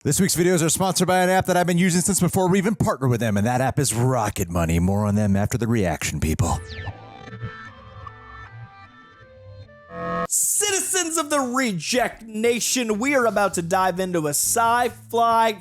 This week's videos are sponsored by an app that I've been using since before we even partnered with them, and that app is Rocket Money. More on them after the reaction, people. Citizens of the Reject Nation, we are about to dive into a sci-fi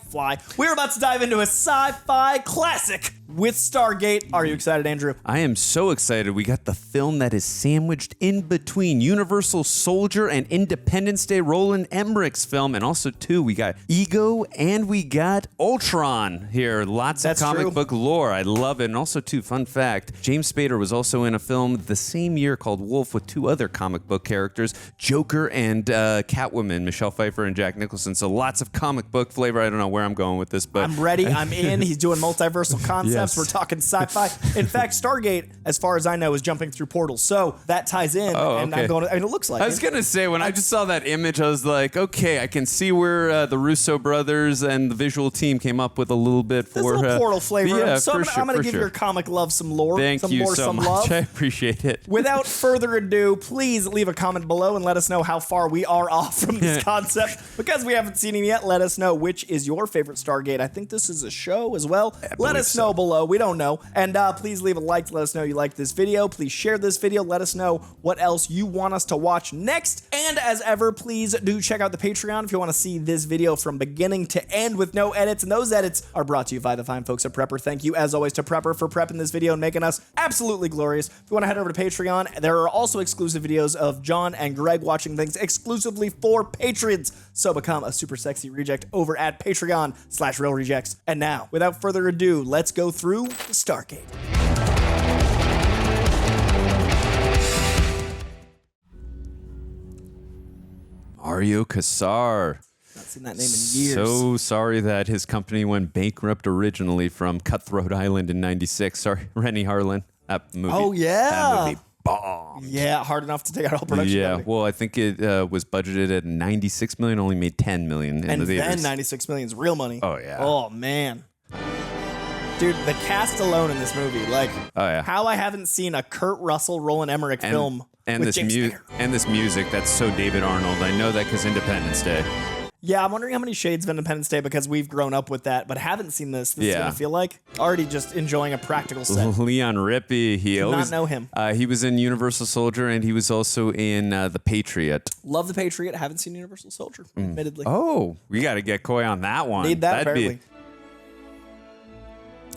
classic with Stargate. Are you excited, Andrew? I am so excited. We got the film that is sandwiched in between Universal Soldier and Independence Day, Roland Emmerich's film, and also, too, we got Ego and we got Ultron here. Lots of comic book lore. I love it. And also, too, fun fact, James Spader was also in a film the same year called Wolf with two other comic book characters, Joker and Catwoman, Michelle Pfeiffer and Jack Nicholson. So lots of comic book flavor. I don't know where I'm going with this, but I'm ready. I'm in. He's doing multiversal concepts. Yes. We're talking sci-fi. In fact, Stargate, as far as I know, is jumping through portals. So that ties in. And I'm going to, I mean, it looks like I was going to say, when I just saw that image, I was like, okay, I can see where the Russo brothers and the visual team came up with a little bit for... There's a little portal flavor. Yeah, so I'm going to give your comic love some lore. Thank you so much. Love. I appreciate it. Without further ado, please leave a comment below and let us know how far we are off from this concept. Because we haven't seen it yet, let us know which is your favorite Stargate. I think this is a show as well. Let us know below. We don't know. And please leave a like to let us know you like this video. Please share this video. Let us know what else you want us to watch next. And as ever, please do check out the Patreon if you want to see this video from beginning to end with no edits. And those edits are brought to you by the fine folks at Prepper. Thank you, as always, to Prepper for prepping this video and making us absolutely glorious. If you want to head over to Patreon, there are also exclusive videos of John and Greg watching things exclusively for patrons. So become a super sexy reject over at Patreon/RealRejects. And now, without further ado, let's go through the Stargate. Mario Kassar. Not seen that name in years. So sorry that his company went bankrupt originally from Cutthroat Island in '96. Sorry, Rennie Harlan. That movie. Oh, yeah. That movie bombed. Yeah, hard enough to take out all production. Yeah, company. well, I think it was budgeted at $96 million, only made $10 million in and the theaters. then $96 million is real money. Oh, yeah. Oh, man. Dude, the cast alone in this movie, like, how I haven't seen a Kurt Russell, Roland Emmerich film and with this James Spader. And this music that's so David Arnold. I know that because Independence Day. Yeah, I'm wondering how many shades of Independence Day, because we've grown up with that, but haven't seen this. This is what I feel like. Already just enjoying a practical set. Leon Rippy. He always not know him. He was in Universal Soldier, and he was also in The Patriot. Love The Patriot. Haven't seen Universal Soldier, admittedly. Oh, we got to get Coy on that one. Need that barely.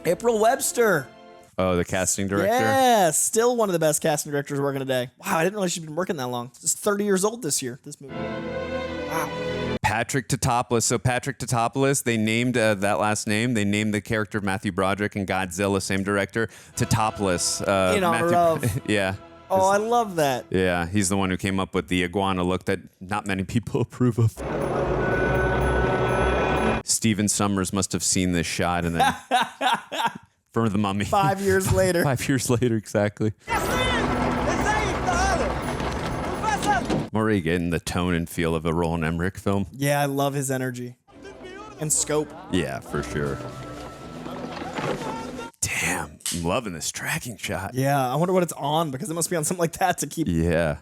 April Webster. Oh, the casting director? Yeah, still one of the best casting directors working today. Wow, I didn't realize she's been working that long. She's 30 years old this year, this movie. Wow. Patrick Tatopoulos. So Patrick Tatopoulos, they named that last name. They named the character of Matthew Broderick in Godzilla, same director, Tatopoulos. In honor of. Yeah. Oh, I love that. Yeah, he's the one who came up with the iguana look that not many people approve of. Steven Summers must have seen this shot and then for The Mummy. 5 years later. 5 years later, exactly. I'm already getting the tone and feel of a Roland Emmerich film. Yeah, I love his energy. And scope. Yeah, for sure. Damn, I'm loving this tracking shot. Yeah, I wonder what it's on, because it must be on something like that to keep... Yeah.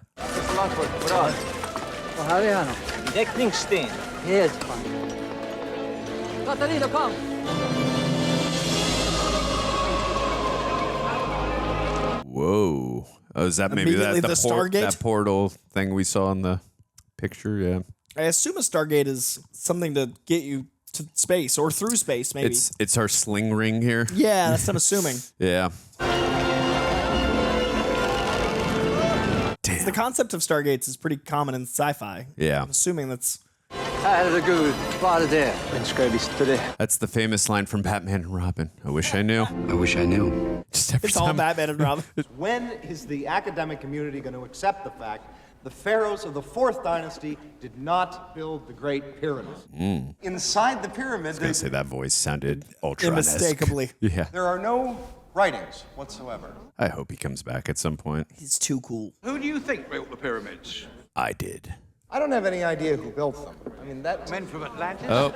Däckningssten. Helt fan. Katarina, kom! Whoa. Oh, is that maybe Immediately the Stargate? that portal thing we saw in the picture? Yeah. I assume a Stargate is something to get you to space, or through space, maybe. It's our sling ring here. Yeah, that's what I'm assuming. Yeah. Damn. The concept of Stargates is pretty common in sci-fi. Yeah. I'm assuming that's... Herregud, bara det. Men ska jag visste det. That's the famous line from Batman and Robin. I wish I knew. I wish I knew. Just every It's all time. Batman and Robin. When is the academic community going to accept the fact the pharaohs of the 4th dynasty did not build the Great Pyramids? Inside the pyramid, I was gonna say that voice sounded Ultron-esque. Unmistakably. Yeah. there are no writings whatsoever. I hope he comes back at some point. He's too cool. Who do you think built the pyramids? I did. I don't have any idea who built them. I mean, that Men from Atlantis? Oh,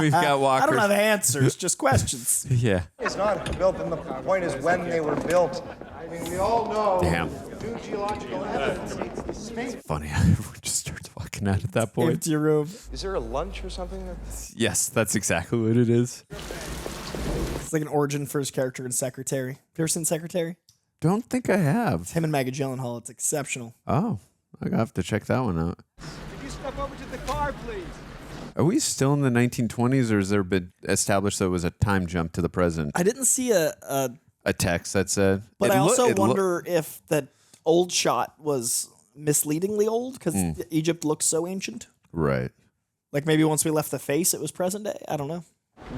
we've got Walker. I don't have answers, just questions. Yeah. is not built, and the point is when they were built. I mean, we all know Damn. due geological evidence, space. Funny how everyone just starts walking. looking at that point. Empty room. Is there a lunch or something? Yes, that's exactly what it is. It's like an origin for his character in Secretary. Have you ever seen Secretary? Don't think I have. It's him and Maggie Gyllenhaal. It's exceptional. Oh, I have to check that one out. Could you step over to the car, please? Are we still in the 1920s, or has there been established that it was a time jump to the present? I didn't see a text that said. but I also wonder if that old shot was misleadingly old because Egypt looks so ancient. Right. Like maybe once we left the face, it was present day. I don't know.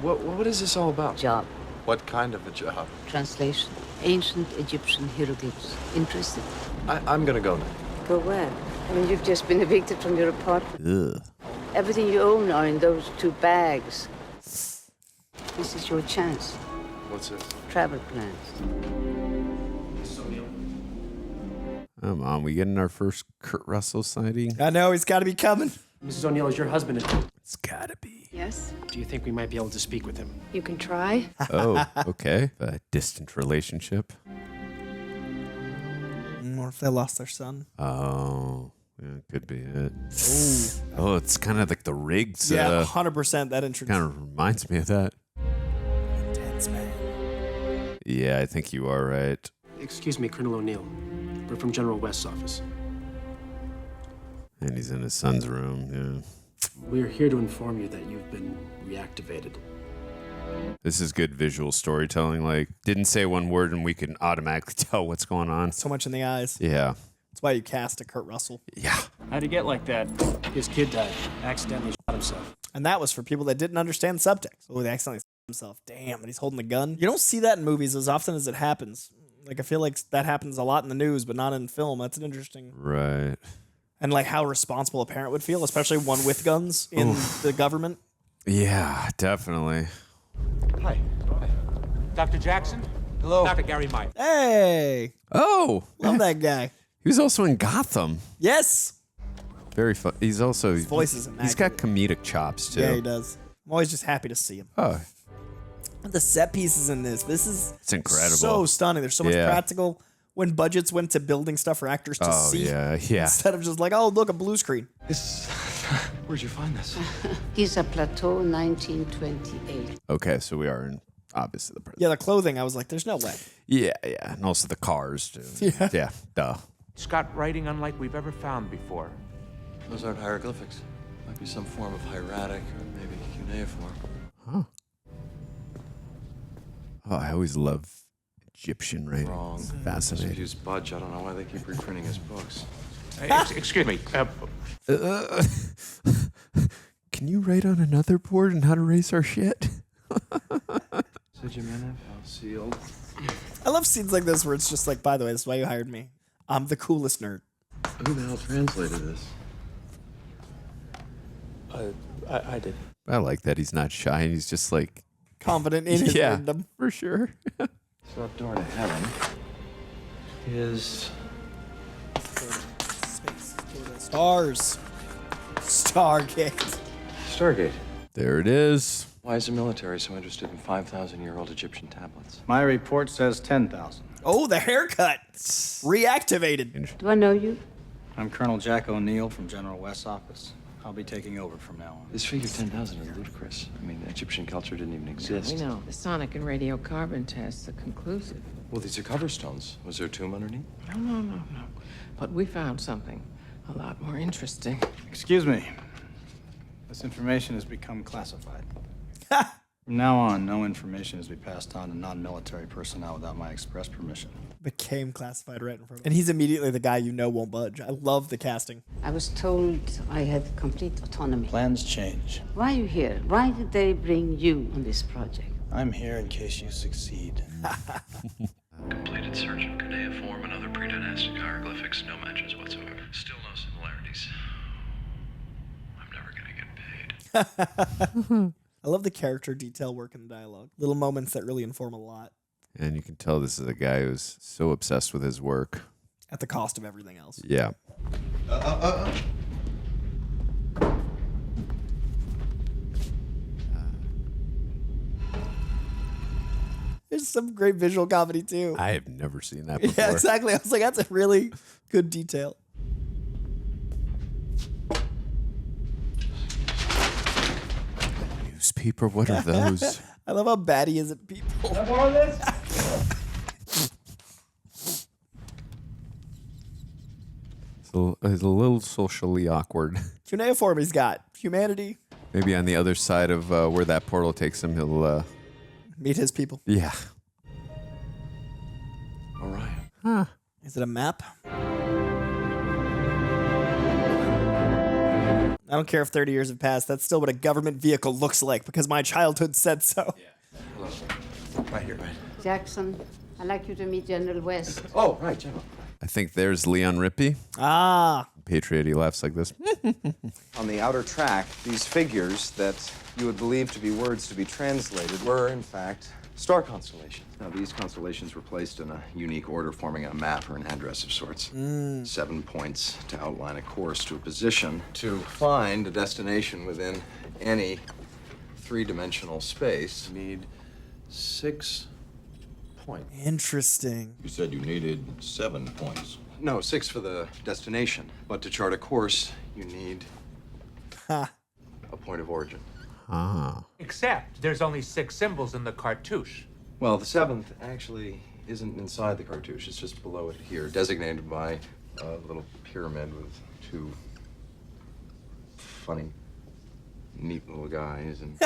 What is this all about? Job. What kind of a job? Translation. Ancient Egyptian hieroglyphs. Interested? I'm gonna go now. Go where? I mean, you've just been evicted from your apartment. Ugh. Everything you own are in those 2 bags. This is your chance. What's this? Travel plans. Come on, we getting our first Kurt Russell sighting? I know he's got to be coming. Mrs. O'Neill, is your husband in? It's gotta be. Yes, Do you think we might be able to speak with him? you can try. Oh, okay. A distant relationship. Or if they lost their son. Oh, yeah, could be it. Oh, it's kind of like the rigs. Yeah, 100% that entrance. Kind of reminds me of that. Intense, man. Yeah, I think you are right. Excuse me, Colonel O'Neill. We're from General West's office. And he's in his son's room. Yeah. We're here to inform you that you've been reactivated. This is good visual storytelling. Like, didn't say one word and we can automatically tell what's going on. So much in the eyes. Yeah. That's why you cast a Kurt Russell. Yeah. How'd he get like that? His kid died. Accidentally shot himself. And that was for people that didn't understand subtext. Oh, they accidentally shot himself. Damn, and he's holding a gun. You don't see that in movies as often as it happens. Like, I feel like that happens a lot in the news, but not in film. That's an interesting... Right. And, like, how responsible a parent would feel, especially one with guns in the government. Yeah, definitely. Hi. Dr. Jackson? Hello. Dr. Gary Mike. Hey! Oh! Love that guy. He was also in Gotham. Yes! Very fun. He's also... His voice is He's got comedic chops, too. Yeah, he does. I'm always just happy to see him. Oh, The set pieces in this is it's incredible. so stunning. There's so much Yeah. practical when budgets went to building stuff for actors to see. yeah. Instead of just like, oh, look, a blue screen. Where'd you find this? Giza Plateau, 1928. Okay, so we are in, obviously, the present. Yeah, the clothing, I was like, there's no way. Yeah. And also the cars, too. Yeah, duh. It's got writing unlike we've ever found before. Those aren't hieroglyphics. Might be some form of hieratic or maybe cuneiform. Huh. Oh, I always love Egyptian writing. Wrong. It's fascinating. Use Budge. I don't know why they keep reprinting his books. Hey, excuse me. Can you write on another board and how to raise our shit? Djimon, sealed. I love scenes like this where it's just like, by the way, this is why you hired me. I'm the coolest nerd. Who the hell translated this? I did. I like that he's not shy and he's just like... Confident in his Yeah, nerddom. for sure. So up door to heaven is... Space. Stars. Stargate. Stargate. There it is. Why is the military so interested in 5,000-year-old Egyptian tablets? My report says 10,000. Oh, the haircut. Reactivated. Do I know you? I'm Colonel Jack O'Neill from General West's office. I'll be taking over from now on. This figure 10,000 is ludicrous. I mean, Egyptian culture didn't even exist. We know. The sonic and radiocarbon tests are conclusive. Well, these are cover stones. Was there a tomb underneath? No. But we found something a lot more interesting. Excuse me. This information has become classified. From now on, no information is to be passed on to non-military personnel without my express permission. Became classified right in front of him. And he's immediately the guy you know won't budge. I love the casting. I was told I had complete autonomy. Plans change. Why are you here? Why did they bring you on this project? I'm here in case you succeed. Completed search of cuneiform and other pre-dynastic hieroglyphics. No matches whatsoever. Still no similarities. I'm never gonna get paid. I love the character detail work in the dialogue. Little moments that really inform a lot. And you can tell this is a guy who's so obsessed with his work. At the cost of everything else. Yeah. There's some great visual comedy too. I have never seen that before. Yeah, exactly. I was like, that's a really good detail. peeper? What are those? I love how bad he is at people. It's a little socially awkward. Cuneiform he's got. Humanity. Maybe on the other side of where that portal takes him, he'll... Meet his people. Yeah. All right. Huh. Is it a map? I don't care if 30 years have passed. That's still what a government vehicle looks like because my childhood said so. Yeah. Hello. Right here, right. Jackson, I'd like you to meet General West. Oh, right, General. I think there's Leon Rippy. Ah. Patriot, he laughs like this. On the outer track, these figures that you would believe to be words to be translated were, in fact, star constellations. Now, these constellations were placed in a unique order, forming a map or an address of sorts. 7 points to outline a course to a position to find a destination within any three-dimensional space. Need 6 points. Interesting. You said you needed 7 points. No, 6 for the destination. But to chart a course, you need a point of origin. Ah. Except there's only 6 symbols in the cartouche. Well, the 7th actually isn't inside the cartouche. It's just below it here, designated by a little pyramid with 2 funny, neat little guys. And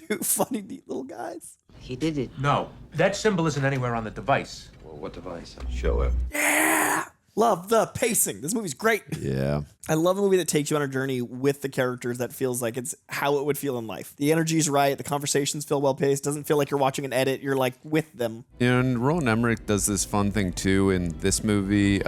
2 funny, neat little guys. He did it. No, that symbol isn't anywhere on the device. Well, what device? Show it. Yeah! Love the pacing. This movie's great. Yeah. I love a movie that takes you on a journey with the characters that feels like it's how it would feel in life. The energy's right. The conversations feel well paced. Doesn't feel like you're watching an edit. You're like with them. And Roland Emmerich does this fun thing too in this movie,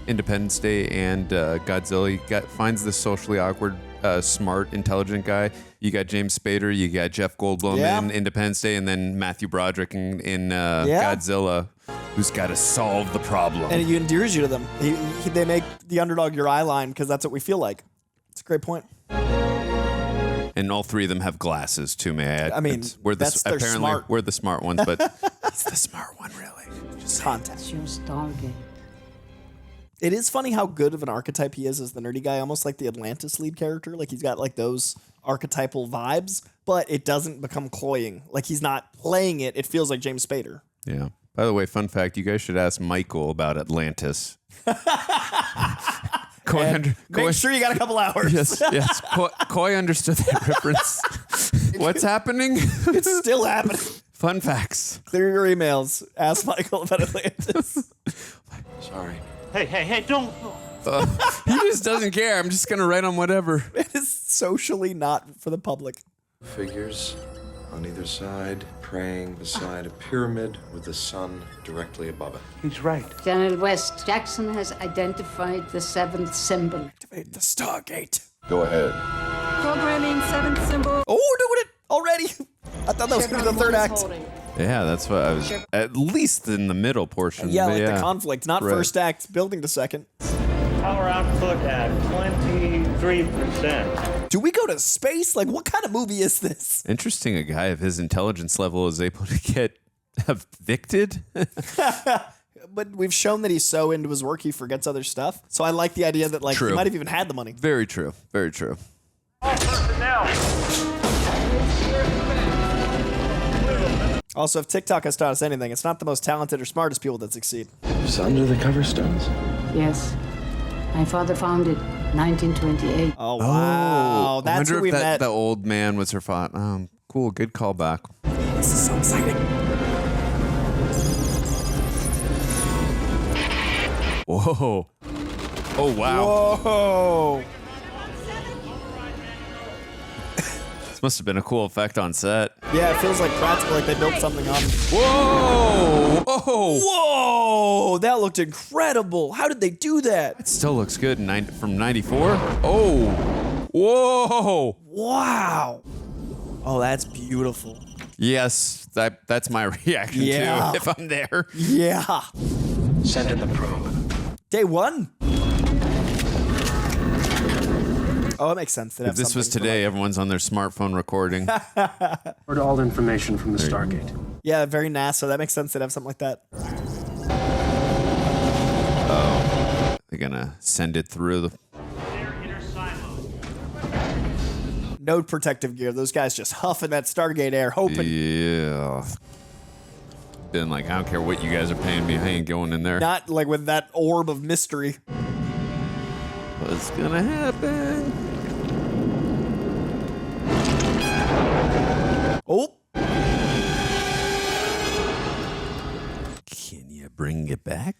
Independence Day and Godzilla. He finds this socially awkward, smart, intelligent guy. You got James Spader, you got Jeff Goldblum in Independence Day, and then Matthew Broderick in Godzilla, who's got to solve the problem. And he endears you to them. They make the underdog your eye line because that's what we feel like. It's a great point. And all 3 of them have glasses too, may I add. I mean, we're they're smart. We're the smart ones, but he's the smart one, really. Just context. It's your Stargate. It is funny how good of an archetype he is as the nerdy guy, almost like the Atlantis lead character. Like he's got like those archetypal vibes, but it doesn't become cloying. Like he's not playing it. It feels like James Spader. Yeah. By the way, fun fact, you guys should ask Michael about Atlantis. Make sure you got a couple hours. Yes. Coy understood that reference. What's happening? It's still happening. Fun facts. Clear your emails. Ask Michael about Atlantis. Sorry. Hey, don't. He just doesn't care. I'm just going to write on whatever. It is socially not for the public. Figures on either side, praying beside a pyramid with the sun directly above it. He's right. General West, Jackson has identified the 7th symbol. Activate the Stargate. Go ahead. Programming 7th symbol. Oh, we're doing it already. I thought that was going to be the 3rd act. Yeah, that's what I was. At least in the middle portion. Yeah, like the conflict, not first act, building to second. Power output at 23%. Do we go to space? Like, what kind of movie is this? Interesting, a guy of his intelligence level is able to get evicted. But we've shown that he's so into his work he forgets other stuff. So I like the idea that like he might have even had the money. Very true. Very true. All personnel. Also, if TikTok has taught us anything, it's not the most talented or smartest people that succeed. It's under the cover stones. Yes. My father founded 1928. Oh, wow. That's who we met. The old man was her father. Cool. Good callback. This is so exciting. Whoa. Oh, wow. Whoa. This must have been a cool effect on set. Yeah, it feels like practical, like they built something on. Whoa! Oh! Whoa! That looked incredible. How did they do that? It still looks good from 94. Oh! Whoa! Wow. Oh, that's beautiful. Yes, that's my reaction too, if I'm there. Yeah. Send in the probe. Day 1. Oh, it makes sense. If this was today, everyone's on their smartphone recording. Heard all information from the Stargate. Yeah, very NASA. That makes sense. They'd have something like that. Oh, they're gonna send it through the. No protective gear. Those guys just huffing that Stargate air, hoping. Yeah. Been like, I don't care what you guys are paying me. I ain't going in there. Not like with that orb of mystery. What's gonna happen? Oh. Can you bring it back?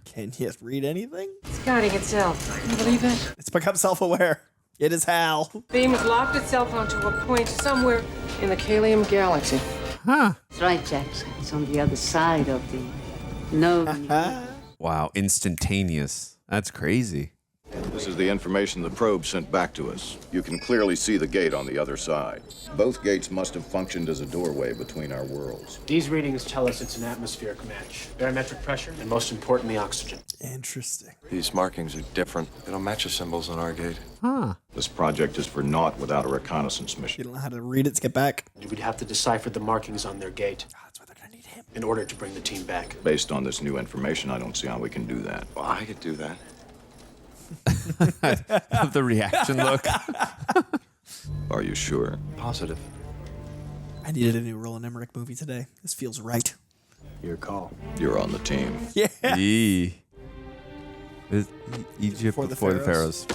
Can you read anything? It's guarding itself. Can you believe it? It's become self-aware. It is Hal. Beam has locked itself onto a point somewhere in the Kalium galaxy. Huh. That's right, Jackson. It's on the other side of the known. Wow, instantaneous. That's crazy. This is the information the probe sent back to us. You can clearly see the gate on the other side. Both gates must have functioned as a doorway between our worlds. These readings tell us it's an atmospheric match. Barometric pressure, and most importantly, oxygen. Interesting. These markings are different. They don't match the symbols on our gate. Huh. This project is for naught without a reconnaissance You mission. don't know how to read it to get back. We'd have to decipher the markings on their gate. That's why they're gonna need him. In order to bring the team back. Based on this new information, I don't see how we can do that. Well, I could do that. The reaction look. Are you sure? Positive. I needed a new Roland Emmerich movie today. This feels right. Your call. You're on the team. Yeah. Egypt before the Pharaohs.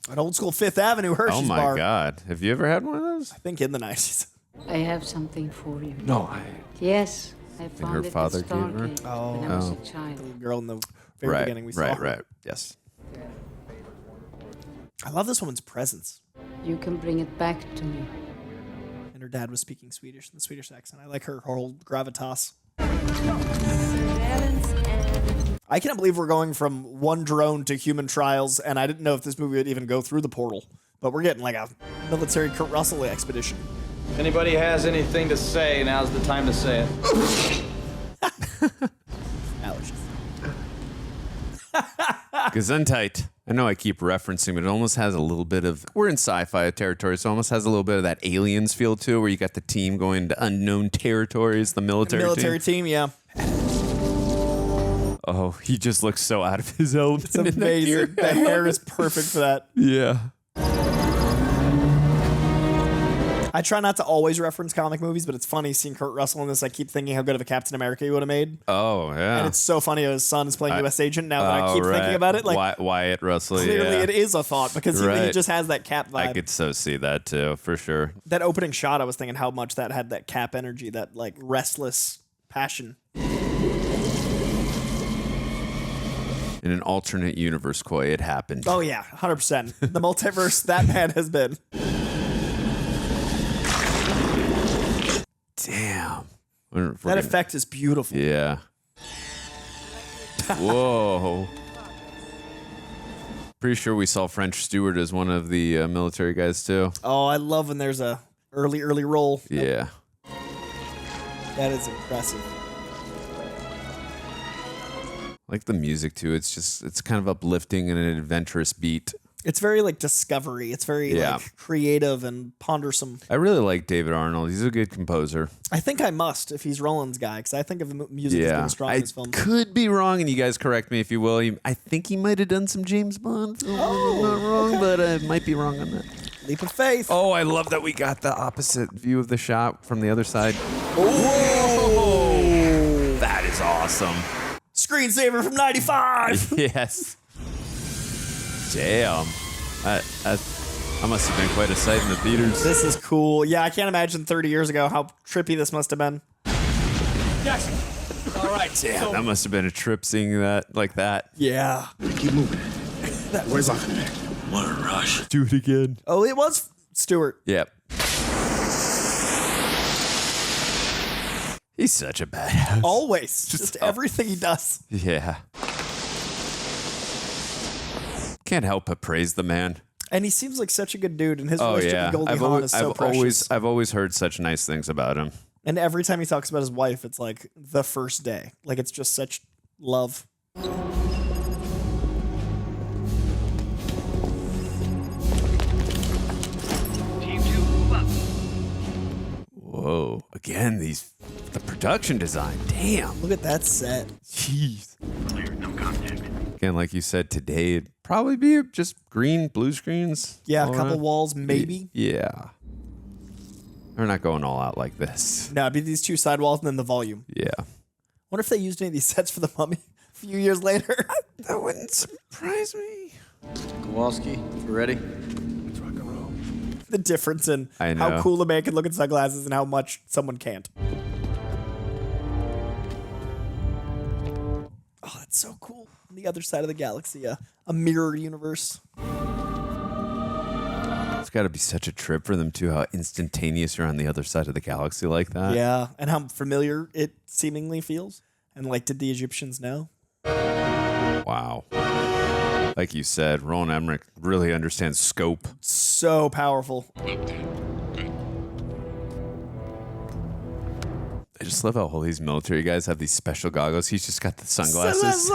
An old school Fifth Avenue Hershey's Oh my bar. God. Have you ever had one of those? I think in the 90s. I have something for you. No, Yes, I think her found it father at gave her? Stargate when I was a child. The little girl in the very beginning we saw. Right. Yes. I love this woman's presence. You can bring it back to me. And her dad was speaking Swedish in the Swedish accent. I like her whole gravitas. I can't believe we're going from one drone to human trials, and I didn't know if this movie would even go through the portal. But we're getting like a military Kurt Russell expedition. If anybody has anything to say, now's the time to say it. Allergies. Gesundheit. I know I keep referencing, but it almost has a little bit of. We're in sci-fi territory, so it almost has a little bit of that Aliens feel too, where you got the team going to unknown territories, the military team, yeah. Oh, he just looks so out of his element. It's amazing. The hair is perfect for that. Yeah. I try not to always reference comic movies, but it's funny seeing Kurt Russell in this. I keep thinking how good of a Captain America he would have made. Oh, yeah. And it's so funny how his son is playing U.S. agent now that I keep thinking about it. Like Wyatt Russell, clearly it is a thought because he just has that Cap vibe. I could so see that too, for sure. That opening shot, I was thinking how much that had that Cap energy, that like restless passion. In an alternate universe, Coy, it happened. Oh yeah, 100%. The multiverse that man has been. Damn. That effect is beautiful. Yeah. Whoa. Pretty sure we saw French Stewart as one of the military guys too. Oh, I love when there's a early roll. Yeah. That is impressive. I like the music too. It's kind of uplifting and an adventurous beat. It's very like Discovery. It's very like creative and pondersome. I really like David Arnold. He's a good composer. I think I must if he's Roland's guy because I think of the music as being strong in his films. I could be wrong, and you guys correct me if you will. I think he might have done some James Bond. I'm not wrong, but I might be wrong on that. Leap of faith. Oh, I love that we got the opposite view of the shot from the other side. Oh, that is awesome. Screensaver from 95. Yes. Damn. I must have been quite a sight in the theaters. This is cool. Yeah, I can't imagine 30 years ago how trippy this must have been. Jackson. All right. Damn, that must have been a trip seeing that like that. Yeah. Keep moving. Where's that? What a rush. Do it again. Oh, it was Stewart. Yep. He's such a badass. Always. Just everything he does. Yeah. Can't help but praise the man. And he seems like such a good dude, and his relationship with Goldie Hawn is so precious. I've always heard such nice things about him. And every time he talks about his wife, it's like the first day. Like it's just such love. Whoa. Again, the production design. Damn. Look at that set. Jeez. Clear, no contact. Again, like you said, today it'd probably be just green, blue screens. Yeah, a all couple around. walls, maybe. Yeah. They're not going all out like this. No, it'd be these two side walls and then the volume. Yeah. Wonder if they used any of these sets for the Mummy a few years later. That wouldn't surprise me. Kowalski, you ready? The difference in I know. how cool a man can look at sunglasses and how much someone can't. Oh, that's so cool. On the other side of the galaxy, a mirror universe. It's got to be such a trip for them, too, how instantaneous you're on the other side of the galaxy like that. Yeah, and how familiar it seemingly feels. And like, did the Egyptians know? Wow. Like you said, Roland Emmerich really understands scope. So powerful. I just love how all these military guys have these special goggles. He's just got the sunglasses.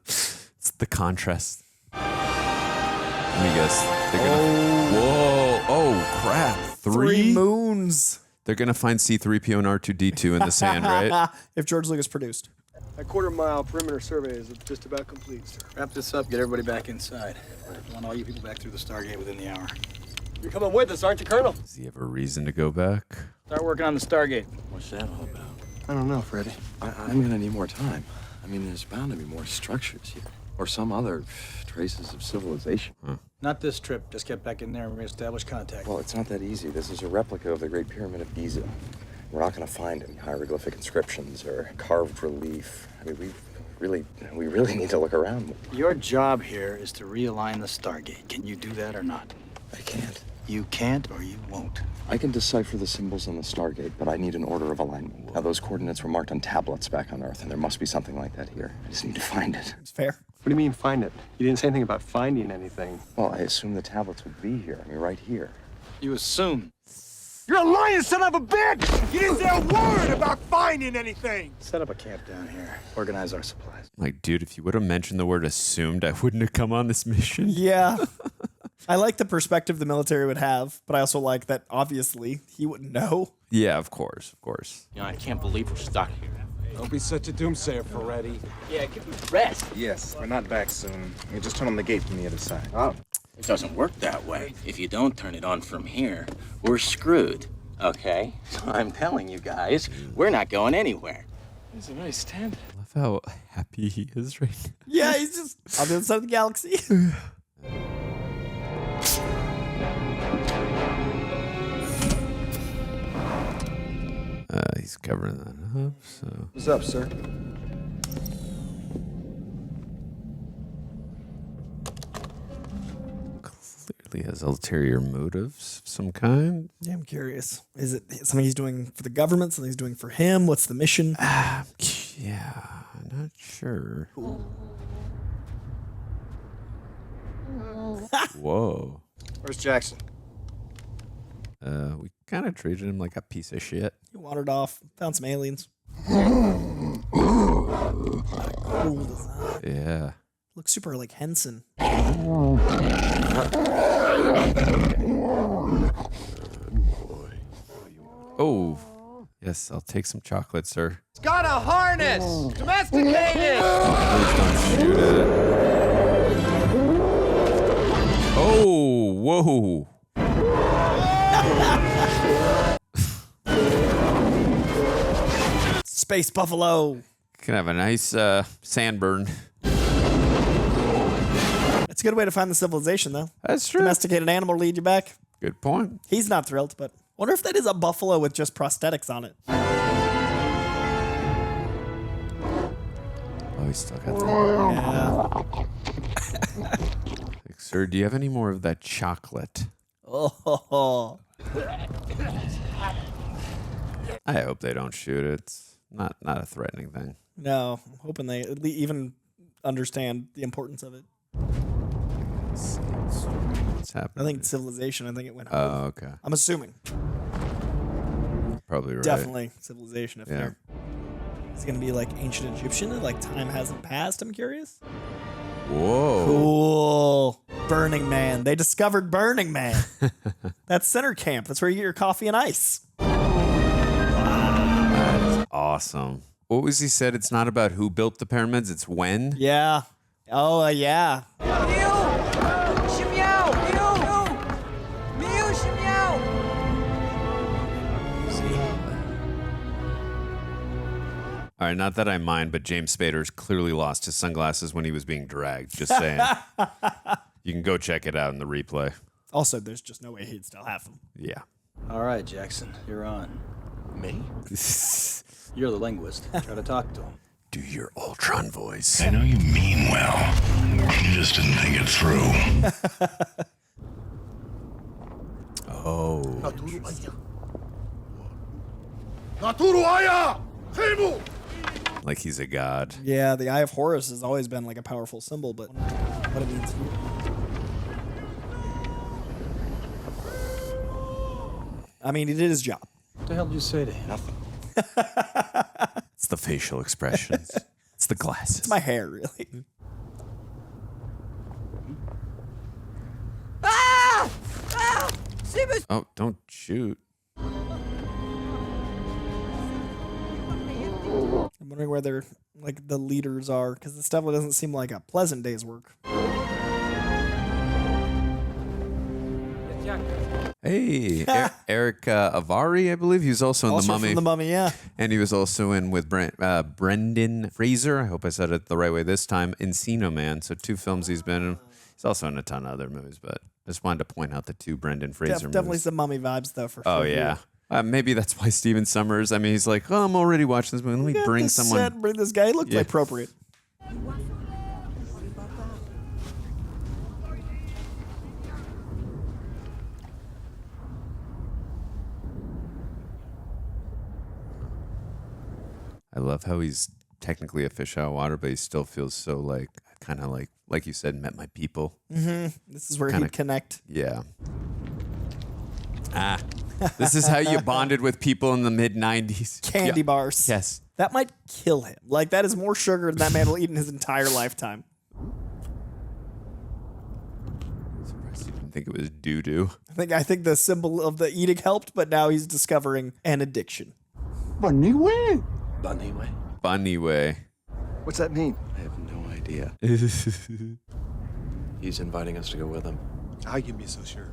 It's the contrast. Let me guess. They're gonna, whoa. Oh, crap. Three moons. They're going to find C-3PO and R2-D2 in the sand, right? If George Lucas produced. A quarter-mile perimeter survey is just about complete, sir. Wrap this up, get everybody back inside. I want all you people back through the Stargate within the hour. You're coming with us, aren't you, Colonel? Does he have a reason to go back? Start working on the Stargate. What's that all about? I don't know, Freddie. I'm gonna need more time. I mean, there's bound to be more structures here. Or some other traces of civilization. Not this trip. Just get back in there and reestablish contact. Well, it's not that easy. This is a replica of the Great Pyramid of Giza. We're not gonna find any hieroglyphic inscriptions or carved relief. I mean, we really need to look around more. Your job here is to realign the Stargate. Can you do that or not? I can't. You can't or you won't. I can decipher the symbols on the Stargate, but I need an order of alignment. Now, those coordinates were marked on tablets back on Earth, and there must be something like that here. I just need to find it. It's fair. What do you mean, find it? You didn't say anything about finding anything. Well, I assume the tablets would be here. I mean, right here. You assume. You're a lying son of a bitch! You didn't say a word about finding anything! Set up a camp down here. Organize our supplies. Like, dude, if you would have mentioned the word assumed, I wouldn't have come on this mission. Yeah. I like the perspective the military would have, but I also like that, obviously, he wouldn't know. Yeah, of course, of course. You know, I can't believe we're stuck here. Don't be such a doomsayer, Ferretti. Yeah, give me rest. Yes, we're not back soon. You just turn on the gate from the other side. Oh. It doesn't work that way. If you don't turn it on from here, we're screwed. Okay? So I'm telling you guys, we're not going anywhere. It's a nice tent. I love how happy he is right now. Yeah, he's just on the other side of the galaxy. He's covering that up, so... What's up, sir? Clearly has ulterior motives of some kind. Yeah, I'm curious. Is it something he's doing for the government? Something he's doing for him? What's the mission? Yeah, I'm not sure. Whoa. Where's Jackson? We kind of treated him like a piece of shit. He wandered off, found some aliens. Yeah. Looks super like Henson. Oh, yes, I'll take some chocolate, sir. It's got a harness! Domesticated! Please don't shoot it. Oh, whoa. Space Buffalo. Can have a nice sandburn. It's a good way to find the civilization, though. That's true. Domesticated animal lead you back. Good point. He's not thrilled, but wonder if that is a buffalo with just prosthetics on it. Oh, he's still got that. Yeah. Like, sir, do you have any more of that chocolate? Oh. I hope they don't shoot it. It's not a threatening thing. No, I'm hoping they even understand the importance of it. What's happening? I think civilization. I think it went home. Oh, okay. I'm assuming. Probably right. Definitely civilization. If Yeah. they're, is it going to be like ancient Egyptian? Like time hasn't passed? I'm curious. Whoa. Cool. Burning Man. They discovered Burning Man. That's center camp. That's where you get your coffee and ice. That is awesome. What was he said? It's not about who built the pyramids, it's when. Yeah. Oh, yeah. All right, not that I mind, but James Spader's clearly lost his sunglasses when he was being dragged. Just saying. You can go check it out in the replay. Also, there's just no way he'd still have them. Yeah. All right, Jackson, you're on. Me? You're the linguist. Try to talk to him. Do your Ultron voice. I know you mean well. You just didn't think it through. Oh. Like he's a god. Yeah, the Eye of Horus has always been like a powerful symbol, but what it means here. I mean, he did his job. What the hell did you say to him? Nothing. It's the facial expressions. It's the glasses. It's my hair, really. Oh, don't shoot. I'm wondering where they're like the leaders are, because this definitely doesn't seem like a pleasant day's work. Hey, Erick Avari, I believe. He was also in The Mummy. From The Mummy, yeah. And he was also in with Brendan Fraser. I hope I said it the right way this time. Encino Man. So 2 films he's been in. He's also in a ton of other movies, but I just wanted to point out the 2 Brendan Fraser movies. Definitely some Mummy vibes, though, for sure. Oh, yeah. Maybe that's why Steven Summers, I mean, he's like, oh, I'm already watching this movie. Let me bring someone. Bring this guy. He looked appropriate. I love how he's technically a fish out of water, but he still feels so like, kind of like you said, met my people. Mm-hmm. This is where he'd connect. Yeah. This is how you bonded with people in the mid-90s. Candy bars. Yes. That might kill him. Like, that is more sugar than that man will eat in his entire lifetime. Surprised he didn't think it was doo-doo. I think the symbol of the eating helped, but now he's discovering an addiction. Bunny way. Bunny way? Bunny way. What's that mean? I have no idea. He's inviting us to go with him. How you can be so sure?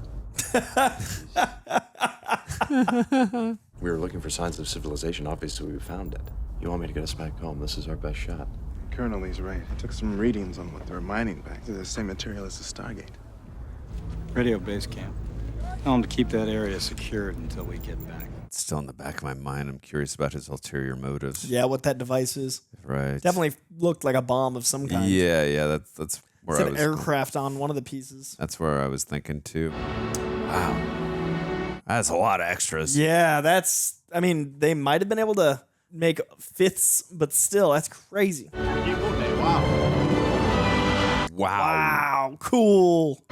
We were looking for signs of civilization. Obviously, we found it. You want me to get us back home? This is our best shot. Colonel, he's right. I took some readings on what they're mining back. They're the same material as the Stargate. Radio base camp. Tell him to keep that area secured until we get back. It's still in the back of my mind. I'm curious about his ulterior motives. Yeah, what that device is. Right. Definitely looked like a bomb of some kind. Yeah, that's where it's I an was. Aircraft on one of the pieces. That's where I was thinking too. Wow. That's a lot of extras. Yeah, I mean, they might have been able to make fifths, but still, that's crazy. Wow, cool.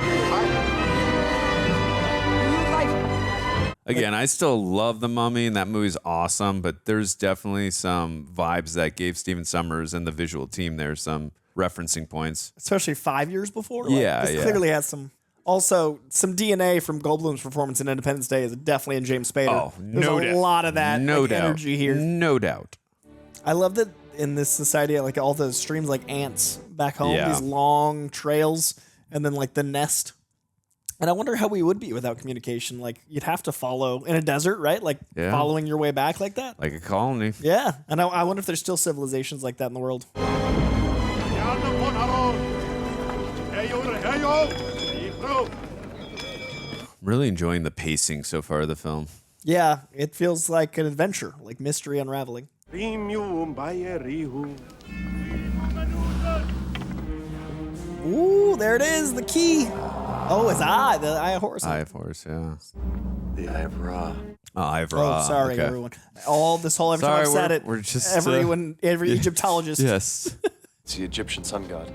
Again, I still love The Mummy, and that movie's awesome, but there's definitely some vibes that gave Steven Summers and the visual team there some referencing points. Especially 5 years before? This clearly has some... Also, some DNA from Goldblum's performance in Independence Day is definitely in James Spader. Oh, There's no a doubt. lot of that energy here. No doubt. I love that in this society, like all the streams like ants back home, Yeah. these long trails, and then like the nest. And I wonder how we would be without communication. Like, you'd have to follow in a desert, right? Like, Yeah. following your way back like that. Like a colony. Yeah. And I wonder if there's still civilizations like that in the world. Really enjoying the pacing so far of the film. Yeah, it feels like an adventure, like mystery unraveling. Ooh, there it is, the key. Oh, his eye, the Eye of Horus. Eye of Horus, yeah. The Eye of Ra. Oh, Eye of Ra. Oh, sorry, okay. everyone. Every time I've said it, we're just every Egyptologist. Yes. It's the Egyptian sun god.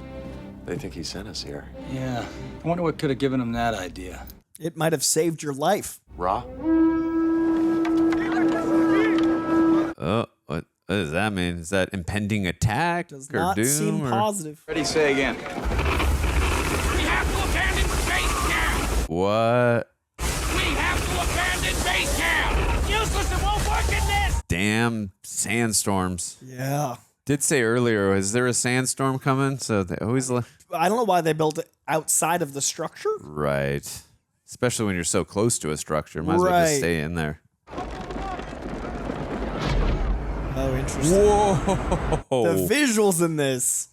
They think he sent us here. Yeah. I wonder what could have given him that idea. It might have saved your life. Ra? Oh, what does that mean? Is that impending attack Does or not doom? seem or- positive. Ready, say again. We have to abandon base camp. What? We have to abandon base camp. You useless. It won't work in this. Damn sandstorms. Yeah. Did say earlier, is there a sandstorm coming? So they always I don't know why they built it outside of the structure. right. Especially when you're so close to a structure. Might as well just stay in there. Oh, interesting. Whoa. The visuals in this.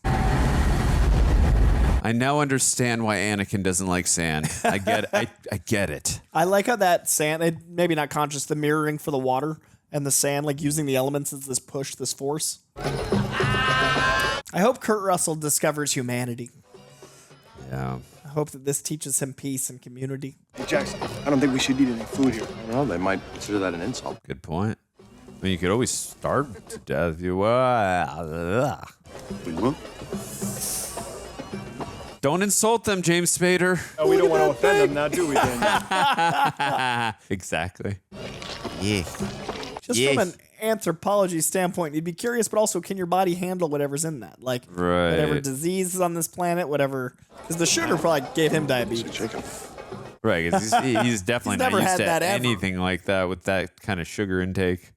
I now understand why Anakin doesn't like sand. I get it. I get it. I like how that sand, maybe not conscious, the mirroring for the water and the sand, like using the elements as this push, this force. I hope Kurt Russell discovers humanity. Yeah. I hope that this teaches him peace and community. Hey, Jackson, I don't think we should eat any food here. Well, they might consider that an insult. Good point. I mean, you could always starve to death if you We will. Don't insult them, James Spader. Oh, we don't want to offend them now, do we, Daniel? Exactly. Yeah. Just from an anthropology standpoint, you'd be curious, but also, can your body handle whatever's in that? Like, whatever disease is on this planet, whatever. Because the sugar probably gave him diabetes. Right, 'cause he's definitely He's never not used had to that ever. anything like that with that kind of sugar intake.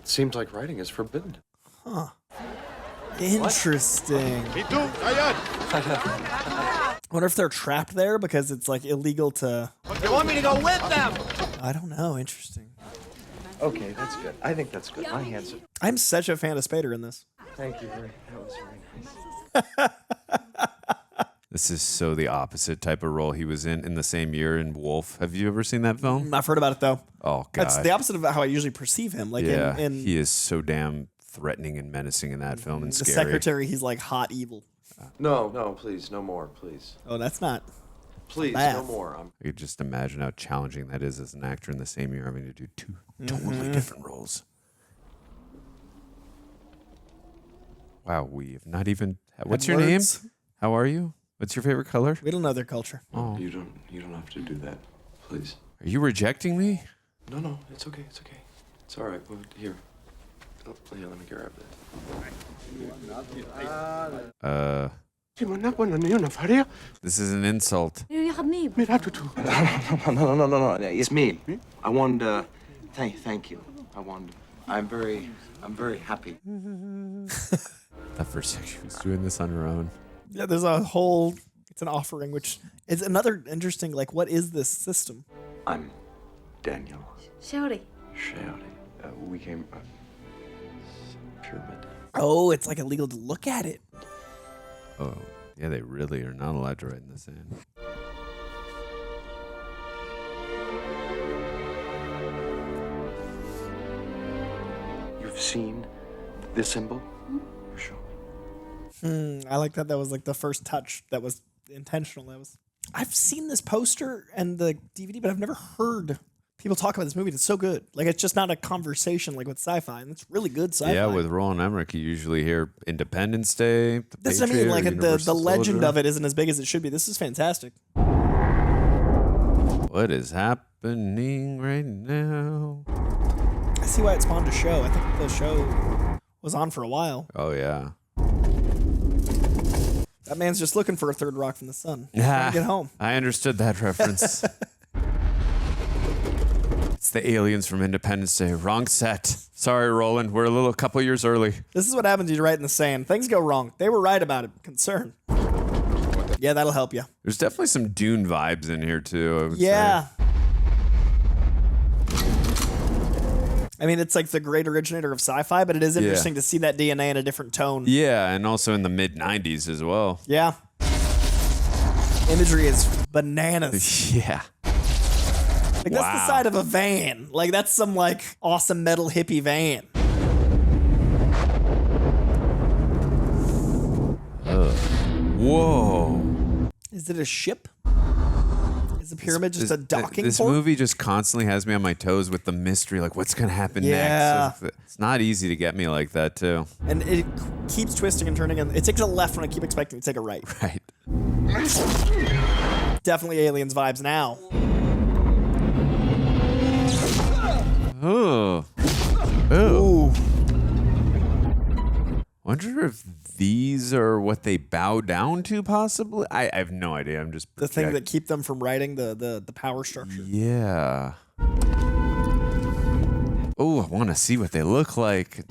Seems like writing is forbidden. Huh. Interesting. I wonder if they're trapped there because it's like illegal to. You want me to go with them? I don't know. Interesting. Okay, that's good. I think that's good. My hands are... I'm such a fan of Spader in this. Thank you. That was very nice. This is so the opposite type of role he was in the same year in Wolf. Have you ever seen that film? I've heard about it though. Oh, God. That's the opposite of how I usually perceive him. Like yeah, in he is so damn threatening and menacing in that film and The scary. Secretary, he's like hot evil. No, please, no more, please. Oh, that's not. Please, bad. no more. I could just imagine how challenging that is as an actor in the same year having to do two totally different roles. Wow, we have not even. What's your name? How are you? What's your favorite color? We don't know their culture. Oh. You don't have to do that, please. Are you rejecting me? No, it's okay. It's all right. Well, here. Oh, yeah, let me grab that. This is an insult. No. It's me. I want to thank you. I'm very happy. That first section was doing this on her own. Yeah, there's a whole. It's an offering, which is another interesting. Like, what is this system? I'm Daniel. Shouty. We came. Pyramid. Oh, it's like illegal to look at it. Oh, yeah, they really are not allowed to write in the sand. You've seen this symbol? You're showing. I like that. That was like the first touch that was intentional. I've seen this poster and the DVD, but I've never heard people talk about this movie. It's so good. Like, it's just not a conversation like with Sci-Fi, and it's really good Sci-Fi. Yeah, with Roland Emmerich, you usually hear Independence Day. The That's what I Patriot, mean. Like, the Universal legend Soldier. of it isn't as big as it should be. This is fantastic. What is happening right now? I see why it spawned a show. I think the show was on for a while. Oh, yeah. That man's just looking for a third rock from the sun. He's trying to get home. I understood that reference. It's the aliens from Independence Day. Wrong set. Sorry, Roland. We're a couple years early. This is what happens when you write in the sand. Things go wrong. They were right about it. Concern. Yeah, that'll help you. There's definitely some Dune vibes in here, too. I would Yeah. say. I mean, it's like the great originator of sci-fi, but it is interesting to see that DNA in a different tone. Yeah, and also in the mid-90s as well. Yeah. Imagery is bananas. Yeah. Like, that's the side of a van. Like, that's some, like, awesome metal hippie van. Whoa. Is it a ship? Is the pyramid just a docking This port? movie just constantly has me on my toes with the mystery, like what's going to happen Yeah. next. It's not easy to get me like that, too. And it keeps twisting and turning. And it takes a left when I keep expecting to take a right. Right. Definitely aliens vibes now. Oh. Ooh. wonder if these are what they bow down to, possibly. I have no idea. I'm just the thing that keep them from writing the power structure. Yeah. Oh, I want to see what they look like.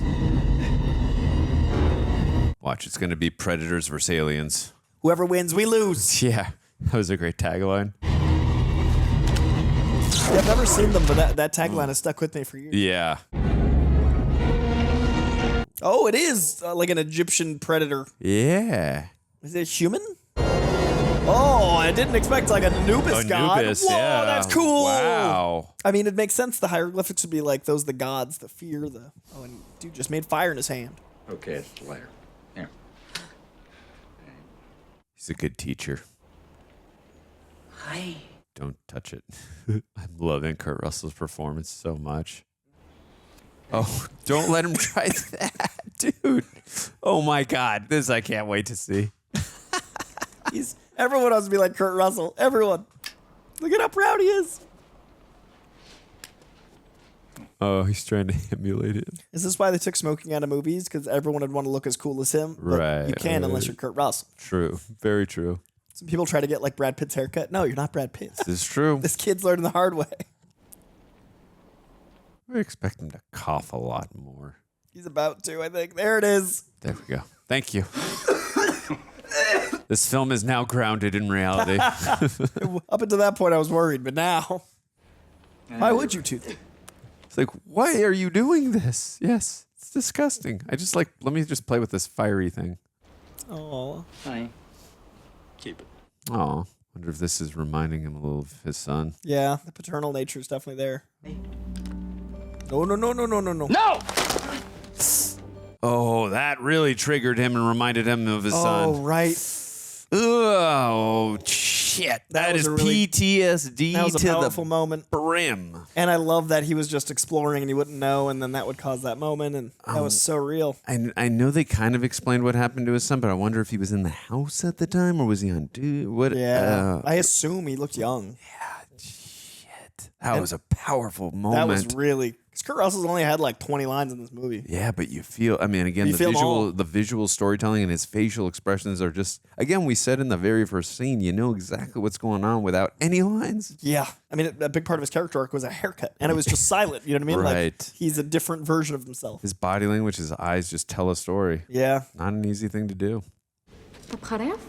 Watch, it's going to be Predators versus Aliens. Whoever wins, we lose. Yeah, that was a great tagline. Yeah, I've never seen them, but that tagline has stuck with me for years. Yeah. Oh, it is like an Egyptian predator. Yeah. Is it human? Oh, I didn't expect like a Anubis god. Anubis, Whoa, yeah. that's cool. Wow. I mean, it makes sense. The hieroglyphics would be like those, the gods, the fear, Oh, and dude just made fire in his hand. Okay, it's the layer. Here. He's a good teacher. Hi. Don't touch it. I'm loving Kurt Russell's performance so much. Oh, don't let him try that, dude. Oh my God. This I can't wait to see. Everyone wants to be like Kurt Russell. Everyone. Look at how proud he is. Oh, he's trying to emulate it. Is this why they took smoking out of movies? Because everyone would want to look as cool as him? But Right. you can't unless you're Kurt Russell. True. Very true. Some people try to get like Brad Pitt's haircut. No, you're not Brad Pitt. This is true. This kid's learning the hard way. I expect him to cough a lot more. He's about to, I think. There it is. There we go. Thank you. This film is now grounded in reality. Up until that point, I was worried, but now, why would you tooth it? It's like, why are you doing this? Yes, it's disgusting. Let me just play with this fiery thing. Oh, Hi. Keep it. Oh, wonder if this is reminding him a little of his son. yeah, the paternal nature is definitely there. No, no, no, no, no, no, no. No! Oh, that really triggered him and reminded him of his son. Oh, right. Oh, shit. That is was a really- PTSD That was a to powerful the moment. brim. And I love that he was just exploring and he wouldn't know, and then that would cause that moment, and that was so real. I know they kind of explained what happened to his son, but I wonder if he was in the house at the time or was he on duty? What? Yeah, I assume he looked young. That was a powerful moment. That was really... Because Kurt Russell's only had like 20 lines in this movie. Yeah, but you feel, I mean, again, You feel them all. the visual storytelling and his facial expressions are just, again, we said in the very first scene, you know exactly what's going on without any lines. Yeah. I mean, a big part of his character arc was a haircut, and it was just silent. You know what I mean? Right. Like, he's a different version of himself. His body language, his eyes just tell a story. Yeah. Not an easy thing to do. אתה פרף?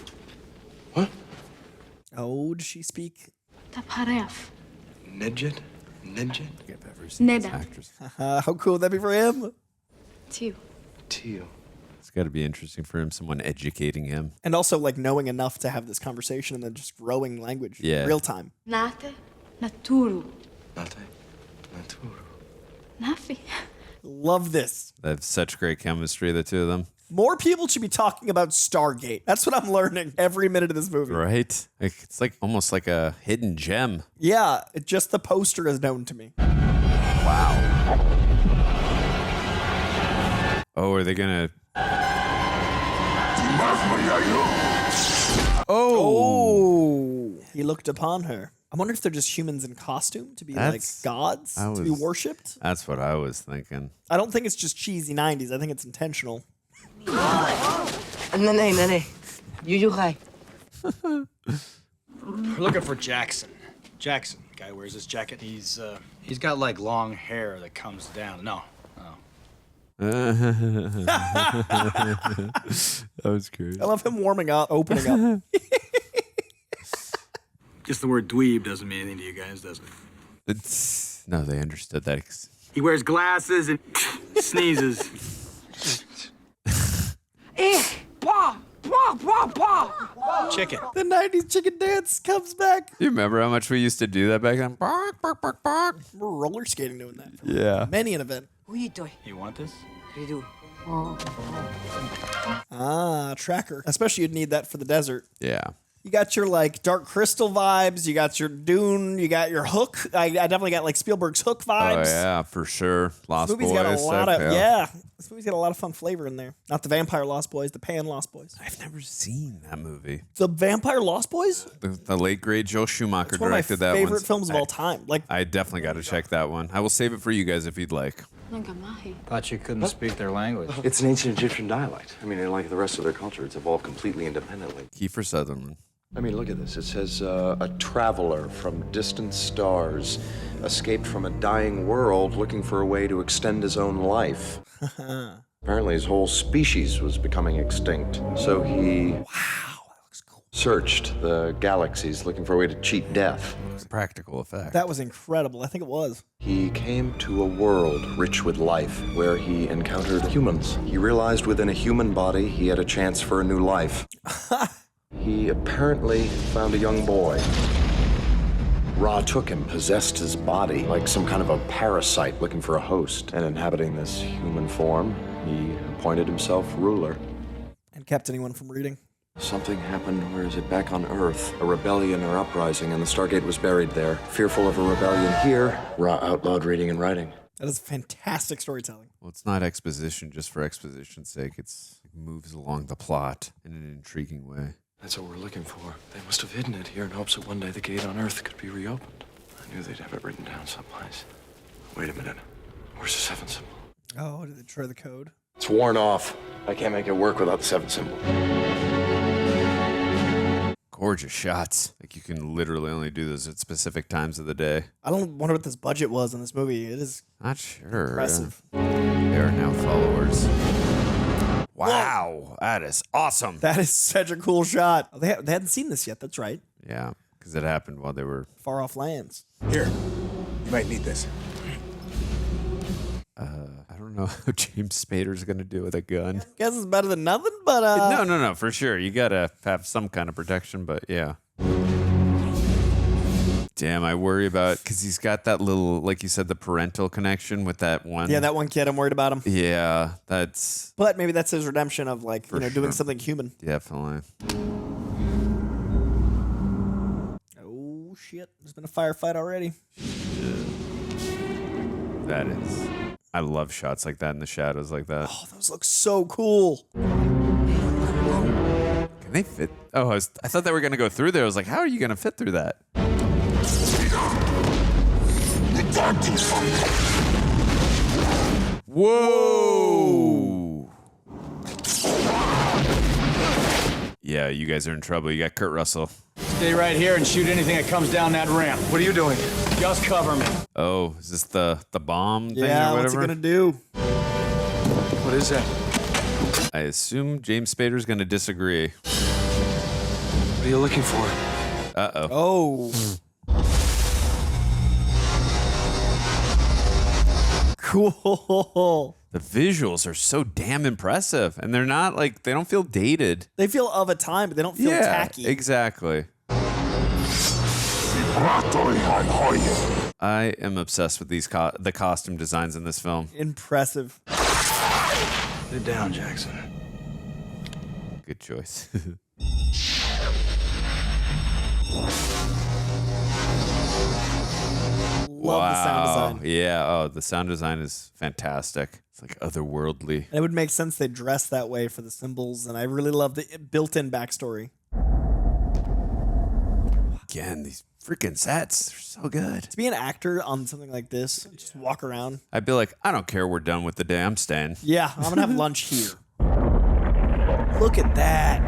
Oh, does she speak? אתה פרף. Nidget? Nidget? נדע. How cool would that be for him? Tio. Tio. It's got to be interesting for him, someone educating him. And also, like, knowing enough to have this conversation and then just growing language. Yeah. Real time. Nate. Naturu. Nate. Naturu. Nafi. Love this. They have such great chemistry, the two of them. More people should be talking about Stargate. That's what I'm learning every minute of this movie. Right? It's like almost like a hidden gem. Yeah, just the poster is known to me. Wow. Oh, are they going to... Oh, he looked upon her. I wonder if they're just humans in costume to be like gods, to be worshipped. That's what I was thinking. I don't think it's just cheesy 90s. I think it's intentional. Nene. You hi. We're looking for Jackson. Jackson, guy wears this jacket. He's got like long hair that comes down. No. That was great. I love him warming up, opening up. Just the word dweeb doesn't mean anything to you guys, does it? No, they understood that. He wears glasses and sneezes. Chicken. The 90s chicken dance comes back. You remember how much we used to do that back then? Bark, bark, bark, bark. We're roller skating doing that. Yeah. Many an event. Who you doing? You want this? You do. Ah, tracker. Especially you'd need that for the desert. Yeah. You got your like Dark Crystal vibes. You got your Dune. You got your Hook. I definitely got like Spielberg's Hook vibes. Oh, yeah, for sure. Lost This movie's Boys. got a lot stuff, of This movie's got a lot of fun flavor in there. Not the Vampire Lost Boys, the Pan Lost Boys. I've never seen that movie. The Vampire Lost Boys. The late great Joel Schumacher It's one of my directed that one. favorite films of all time. Like I definitely got to check that one. I will save it for you guys if you'd like. Thought you couldn't speak their language. It's an ancient Egyptian dialect. I mean, like the rest of their culture, it's evolved completely independently. Kiefer Sutherland. I mean, look at this. It says, a traveler from distant stars escaped from a dying world looking for a way to extend his own life. Apparently his whole species was becoming extinct. So he searched the galaxies looking for a way to cheat death. Practical effect. That was incredible. I think it was. He came to a world rich with life where he encountered humans. He realized within a human body he had a chance for a new life. He apparently found a young boy. Ra took him, possessed his body like some kind of a parasite looking for a host. And inhabiting this human form, he appointed himself ruler. And kept anyone from reading. Something happened, where is it, back on Earth? A rebellion or uprising, and the Stargate was buried there. Fearful of a rebellion here, Ra outlawed reading and writing. That is fantastic storytelling. Well, it's not exposition just for exposition's sake. It moves along the plot in an intriguing way. That's what we're looking for. They must have hidden it here in hopes that one day the gate on Earth could be reopened. I knew they'd have it written down someplace. Wait a minute. Where's the 7 symbol? Oh, did they try the code? It's worn off. I can't make it work without the 7 symbol. Gorgeous shots. Like you can literally only do those at specific times of the day. I don't wonder what this budget was in this movie. It is not sure. Impressive. They are now followers. Wow, whoa. That is awesome. That is such a cool shot. Oh, they hadn't seen this yet. That's right. Yeah, because it happened while they were far off lands. Here, you might need this. I don't know how James Spader's going to do with a gun. Guess it's better than nothing, but No, for sure. You got to have some kind of protection, but yeah. Damn, I worry about, because he's got that little, like you said, the parental connection with that one. Yeah, that one kid, I'm worried about him. Yeah, that's... But maybe that's his redemption of, like, For doing sure. something human. Definitely. Oh, shit. There's been a firefight already. That is... I love shots like that in the shadows like that. Oh, those look so cool. Can they fit? Oh, I thought they were going to go through there. I was like, how are you going to fit through that? Whoa! Yeah, you guys are in trouble. You got Kurt Russell. Stay right here and shoot anything that comes down that ramp. What are you doing? Just cover me. Oh, is this the bomb thing Yeah, or what's he whatever? gonna do? What is that? I assume James Spader's going to disagree. What are you looking for? Uh-oh. Oh. Cool. The visuals are so damn impressive, and they're not like, they don't feel dated. They feel of a time, but they don't feel tacky. Exactly. I am obsessed with these the costume designs in this film. Impressive. Sit down, Jackson. Good choice. Love the sound design. Yeah. Oh, the sound design is fantastic. It's like otherworldly. It would make sense they dress that way for the symbols, and I really love the built-in backstory. Again, these freaking sets are so good. To be an actor on something like this, just walk around. I'd be like, I don't care. We're done with the day. I'm staying. Yeah, I'm gonna have lunch here. Look at that.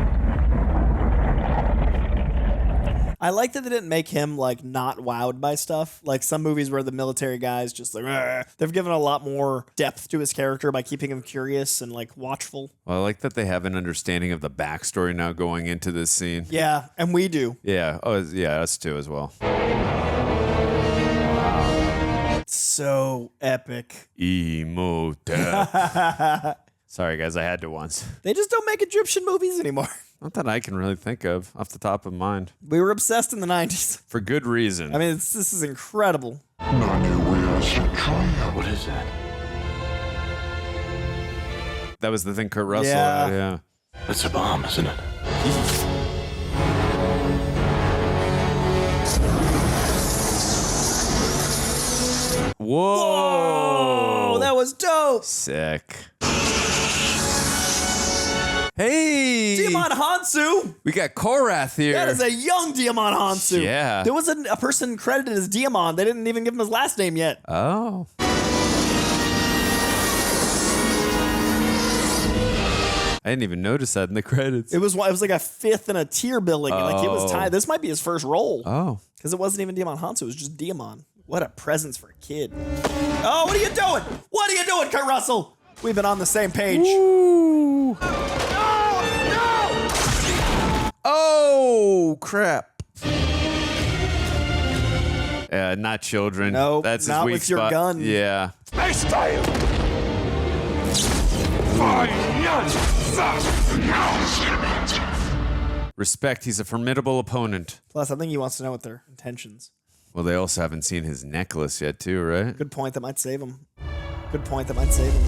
I like that they didn't make him like not wowed by stuff. Like some movies where the military guy's just like, "Argh." They've given a lot more depth to his character by keeping him curious and like watchful. Well, I like that they have an understanding of the backstory now going into this scene. Yeah, and we do. Yeah. Oh, yeah, us too as well. So epic. Emo death. Sorry, guys, I had to once. They just don't make Egyptian movies anymore. Not that I can really think of off the top of mind. We were obsessed in the 90s. For good reason. I mean, this is incredible. What is that? That was the thing Kurt Russell Yeah. had, yeah. It's a bomb, isn't it? Whoa! Oh, that was dope. Sick. Hey! Djimon Hounsou. We got Korath here. That is a young Djimon Hounsou. Yeah. There was a person credited as Djimon. They didn't even give him his last name yet. Oh. I didn't even notice that in the credits. It was like a fifth in a tier billing. Like it was time. This might be his first role. Oh. Because it wasn't even Djimon Hounsou. It was just Djimon. What a presence for a kid. Oh, what are you doing? What are you doing, Kurt Russell? We've been on the same page. Ooh. Oh, crap. Not children. No, that's not his weak with your spot. gun. Yeah. Respect, he's a formidable opponent. Plus, I think he wants to know what their intentions. Well, they also haven't seen his necklace yet, too, right? Good point. That might save him. Good point. That might save him.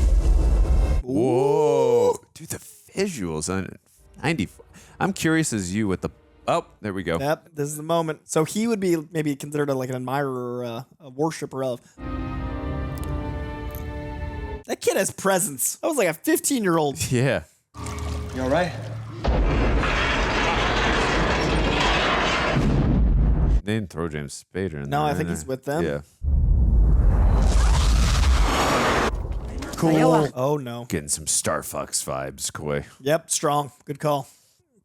Whoa. Dude, the visuals on it. 94. I'm curious as you with the... Oh, there we go. Yep, this is the moment. So he would be maybe considered like an admirer or a worshiper of. That kid has presence. That was like a 15-year-old. Yeah. You all right? They didn't throw James Spader in No, there. I think he's with them. Yeah. Cool. Oh, no. Getting some Star Fox vibes, Koi. Yep, strong. Good call.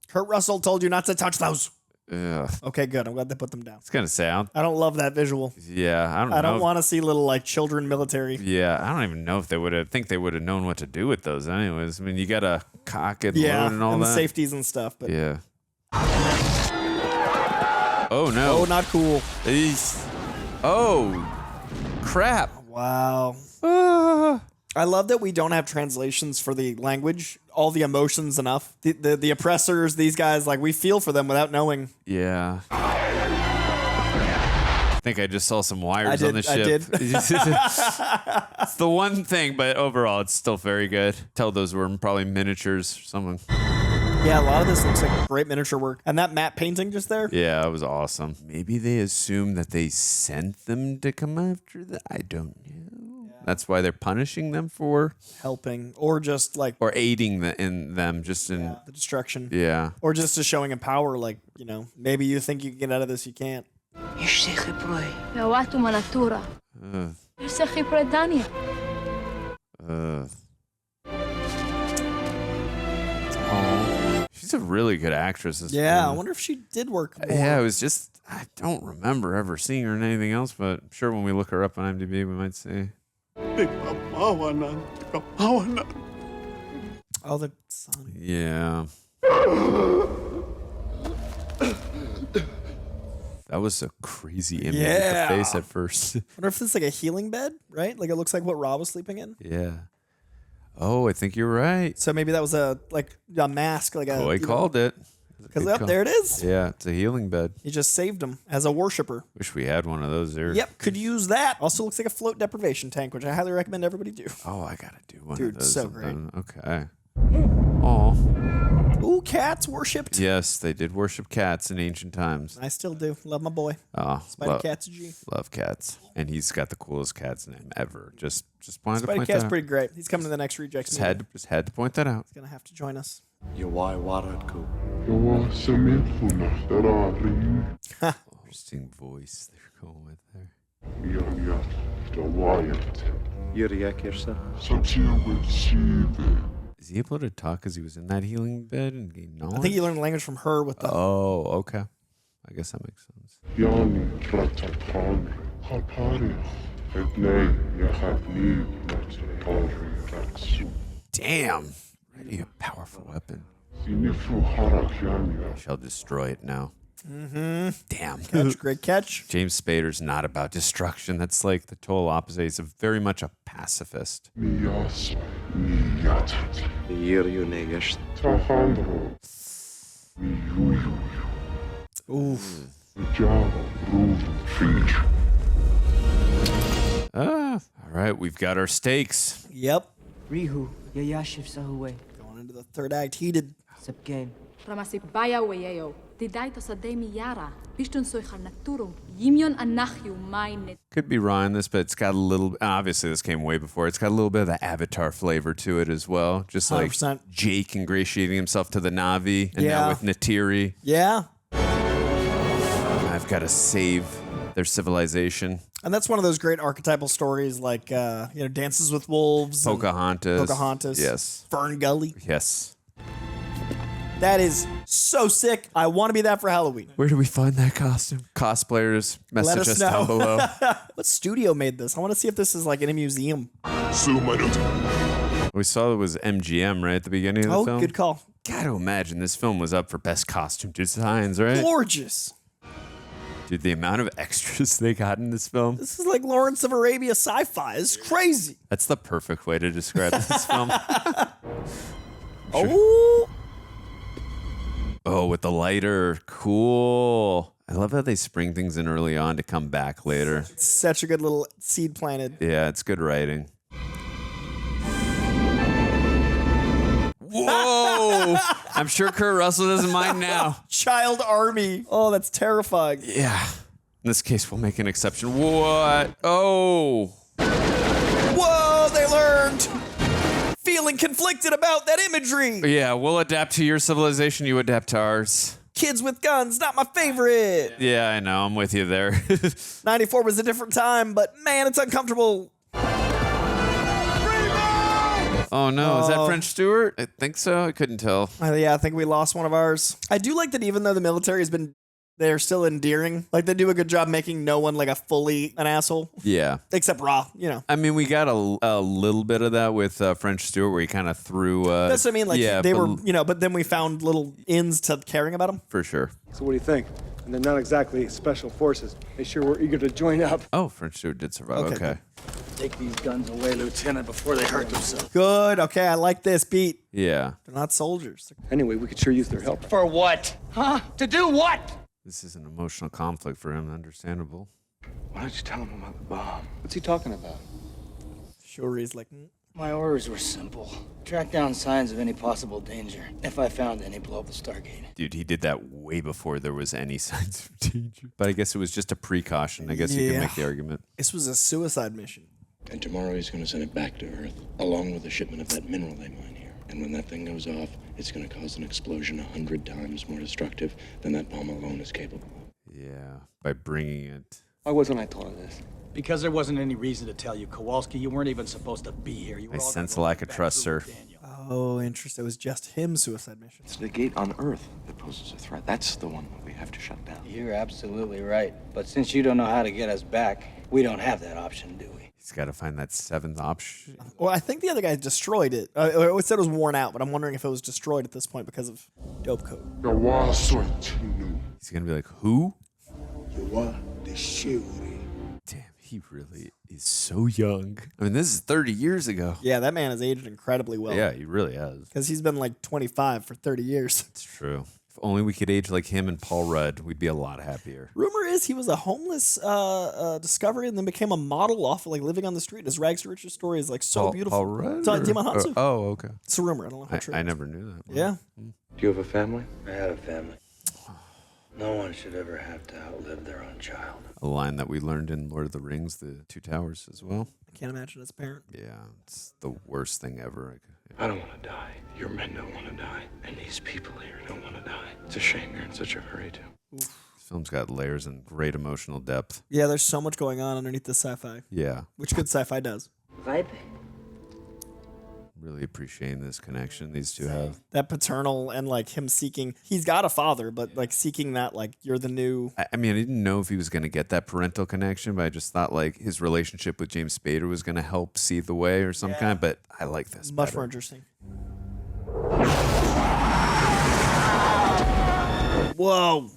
Kurt Russell told you not to touch those. Ugh. Okay, good. I'm glad they put them down. It's kind of sad. I don't love that visual. Yeah, I don't want to see little like children military. Yeah, I don't even know if they would have. Think they would have known what to do with those, anyways. I mean, you gotta cock it, load, and all and that. safeties and stuff. But Yeah. Oh no! Oh, not cool. Eesh. Oh, crap! Wow. I love that we don't have translations for the language, all the emotions enough. The oppressors, these guys, like we feel for them without knowing. Yeah. I think I just saw some wires on the ship. I did. It's the one thing, but overall, it's still very good. Tell those were probably miniatures or something. Yeah, a lot of this looks like great miniature work. And that matte painting just there? Yeah, that was awesome. Maybe they assume that they sent them to come after that. I don't know. Yeah. That's why they're punishing them for helping, or just like, or aiding in them, just in the destruction. Yeah, or just to showing him power. Like, you know, maybe you think you can get out of this, you can't. She's a really good actress. Yeah, I wonder if she did work more. Yeah, it was just, I don't remember ever seeing her in anything else, but I'm sure when we look her up on IMDb, we might see. Oh, the son. Yeah. That was a crazy image of the face at first. I wonder if this is like a healing bed, right? Like it looks like what Rob was sleeping in. Yeah. Oh, I think you're right. So maybe that was a mask, like a. Boy called it. Because there it is. Yeah, it's a healing bed. He just saved him as a worshiper. Wish we had one of those there. Yep, could use that. Also looks like a float deprivation tank, which I highly recommend everybody do. Oh, I gotta do one Dude, of those. so great. Okay. Oh. Ooh, cats worshipped. Yes, they did worship cats in ancient times. I still do. Love my boy. Oh, Spider Cat's a G. Love cats, and he's got the coolest cat's name ever. Just wanted to point Spider Cat's that out. pretty great. He's coming to the next Rejects. Just had to point that out. He's gonna have to join us. Interesting voice they're going with there. Is he able to talk because he was in that healing bed and gain knowledge? I think he learned language from her with the. Oh, okay. I guess that makes sense. Damn. Ready a powerful weapon. I shall destroy it now. Mm-hmm. Damn. Catch, great catch. James Spader's not about destruction. That's like the total opposite. He's very much a pacifist. Oof. All right, we've got our stakes. Yep. Rihu, Yayashiv Sahuwe. Going into the third act, heated. Sub game. Ramasik baya weyeo. Didai to sademi yara. Bistun soichar naturu. Yimyon anachyu mine. Could be raw in this, but it's got a little. Obviously, this came way before. It's got a little bit of the Avatar flavor to it as well. Just like 100%. Jake ingratiating himself to the Na'vi, and now with Natiri. Yeah. I've got to save their civilization. And that's one of those great archetypal stories like, Dances with Wolves. Pocahontas. Pocahontas. Yes. Fern Gully. Yes. That is so sick. I want to be that for Halloween. Where do we find that costume? Cosplayers, message Let us us know. down below. What studio made this? I want to see if this is like in a museum. We saw it was MGM right at the beginning of the film. Oh, good call. Gotta imagine this film was up for best costume designs, right? Gorgeous. Dude, the amount of extras they got in this film. This is like Lawrence of Arabia sci-fi. It's crazy. That's the perfect way to describe this film. Oh. Oh, with the lighter. Cool. I love how they spring things in early on to come back later. It's such a good little seed planted. Yeah, it's good writing. Whoa! I'm sure Kurt Russell doesn't mind now. Child army. Oh, that's terrifying. Yeah. In this case, we'll make an exception. What? Oh. Whoa, they learned. Feeling conflicted about that imagery. Yeah, we'll adapt to your civilization, you adapt to ours. Kids with guns, not my favorite. Yeah, I know. I'm with you there. 94 was a different time, but man, it's uncomfortable. Oh no, is that French Stewart? I think so. I couldn't tell. Yeah, I think we lost one of ours. I do like that even though the military has been, they're still endearing. Like they do a good job making no one like a fully an asshole. Yeah. Except Ra, you know. I mean, we got a little bit of that with French Stewart where he kind of threw... That's what I mean. Like yeah, they were, you know, but then we found little ins to caring about them. For sure. So what do you think? And they're not exactly special forces. They sure were eager to join up. Oh, French Stewart did survive. Okay. Take these guns away, Lieutenant, before they hurt themselves. Good. Okay, I like this beat. Yeah. They're not soldiers. Anyway, we could sure use their help. For what? Huh? To do what? This is an emotional conflict for him. Understandable. Why don't you tell him about the bomb? What's he talking about? Sure, he's like... My orders were simple. Track down signs of any possible danger. If I found any, blow up the Stargate. Dude, he did that way before there was any signs of danger. But I guess it was just a precaution. I guess you can make the argument. This was a suicide mission. And tomorrow he's going to send it back to Earth, along with a shipment of that mineral they mine here. And when that thing goes off, it's going to cause an explosion 100 times more destructive than that bomb alone is capable of. Yeah, by bringing it. Why wasn't I told of this? Because there wasn't any reason to tell you, Kowalski. You weren't even supposed to be here. You were I sense a lack of trust, sir. Oh, interesting. It was just him's suicide mission. It's the gate on Earth that poses a threat. That's the one that we have to shut down. You're absolutely right. But since you don't know how to get us back, we don't have that option, do we? He's got to find that seventh option. Well, I think the other guy destroyed it. It said it was worn out, but I'm wondering if it was destroyed at this point because of dope code. He's going to be like, who? Damn, he really is so young. I mean, this is 30 years ago. Yeah, that man has aged incredibly well. Yeah, he really has. Because he's been like 25 for 30 years. It's true. If only we could age like him and Paul Rudd, we'd be a lot happier. Rumor is he was a homeless discovery and then became a model off of like living on the street. His rags to riches story is like so beautiful. Paul Rudd? It's like Djimon Hounsou. Oh, okay. It's a rumor. I don't know how true. I never knew that. Yeah. Do you have a family? I had a family. No one should ever have to outlive their own child. A line that we learned in Lord of the Rings, The Two Towers as well. I can't imagine as a parent. Yeah, it's the worst thing ever. I don't want to die. Your men don't want to die. And these people here don't want to die. It's a shame you're in such a hurry to. This film's got layers and great emotional depth. Yeah, there's so much going on underneath the sci-fi. Yeah. Which good sci-fi does. Vibe. Really appreciating this connection these two have. That paternal and like him seeking, he's got a father, but like seeking that, like you're the new. I mean, I didn't know if he was going to get that parental connection, but I just thought like his relationship with James Spader was going to help see the way or some kind. But I like this Much better. more interesting. Whoa.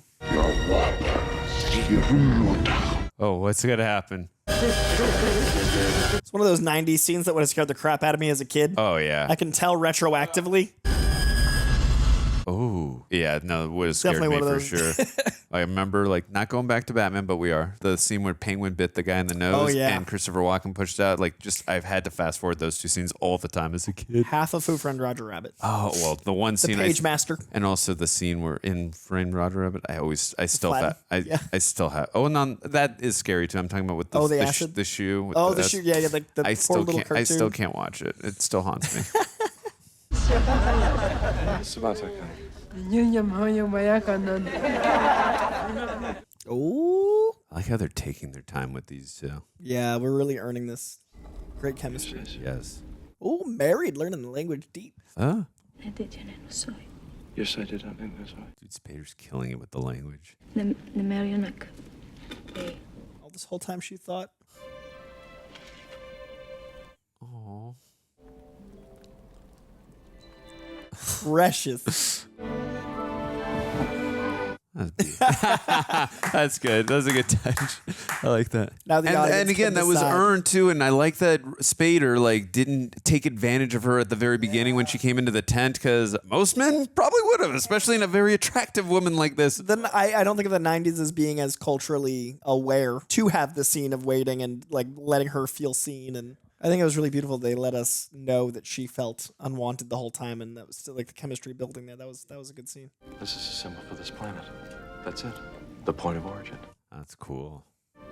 Oh, what's going to happen? It's one of those 90s scenes that would have scared the crap out of me as a kid. Oh, yeah. I can tell retroactively. Oh, yeah, no, it would have scared Definitely me one of for those. sure. I remember, like, not going back to Batman, but we are. The scene where Penguin bit the guy in the nose and Christopher Walken pushed out. Like, just, I've had to fast forward those two scenes all the time as a kid. Half of Who Framed Roger Rabbit. Oh, well, the one scene. The Page Master. And also the scene where in Framed Roger Rabbit, I still have. Oh, no, that is scary too. I'm talking about with the acid? The shoe. With the shoe. Yeah, like the poor little cartoon. I still can't watch it. It still haunts me. Oh, I like how they're taking their time with these two. Yeah, we're really earning this great chemistry. Yes. Oh, married, learning the language deep. Huh? Yes, I did. I think that's right. Dude, Spader's killing it with the language. All this whole time she thought. Aww. Precious. That's good. That was a good touch. I like that. Now the audience and again, can that was decide. earned too, and I like that Spader didn't take advantage of her at the very beginning when she came into the tent, because most men probably would have, especially in a very attractive woman like this. Then I don't think of the 90s as being as culturally aware to have the scene of waiting and like letting her feel seen, and I think it was really beautiful. They let us know that she felt unwanted the whole time, and that was still like the chemistry building there. That was a good scene. This is a symbol for this planet. That's it. The point of origin. That's cool.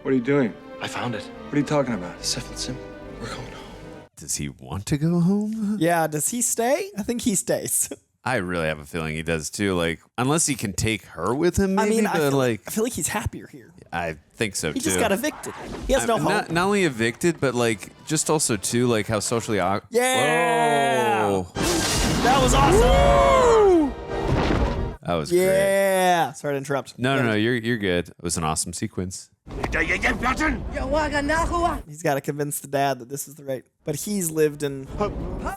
What are you doing? I found it. What are you talking about? Seventh symbol. We're going home. Does he want to go home? Yeah, does he stay? I think he stays. I really have a feeling he does too. Like, unless he can take her with him, maybe. I feel like he's happier here. I think so too. He just got evicted. He has no hope. Not only evicted, but like just also too like how socially awkward. Yeah. Whoa. That was awesome. That was great. Yeah. Sorry to interrupt. No, you're good. It was an awesome sequence. He's got to convince the dad that this is the right. But he's lived in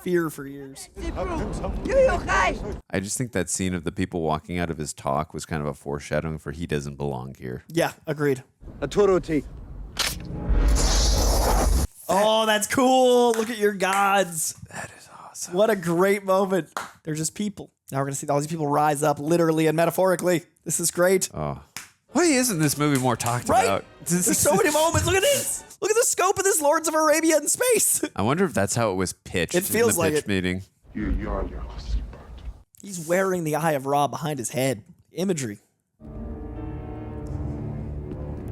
fear for years. I just think that scene of the people walking out of his talk was kind of a foreshadowing for he doesn't belong here. Yeah, agreed. Oh, that's cool. Look at your gods. That is awesome. What a great moment. They're just people. Now we're going to see all these people rise up literally and metaphorically. This is great. Oh. Why isn't this movie more talked about? There's so many moments. Look at this. Look at the scope of this Lords of Arabia in space. I wonder if that's how it was pitched. It feels in the like pitch it. meeting. He's wearing the Eye of Ra behind his head. Imagery.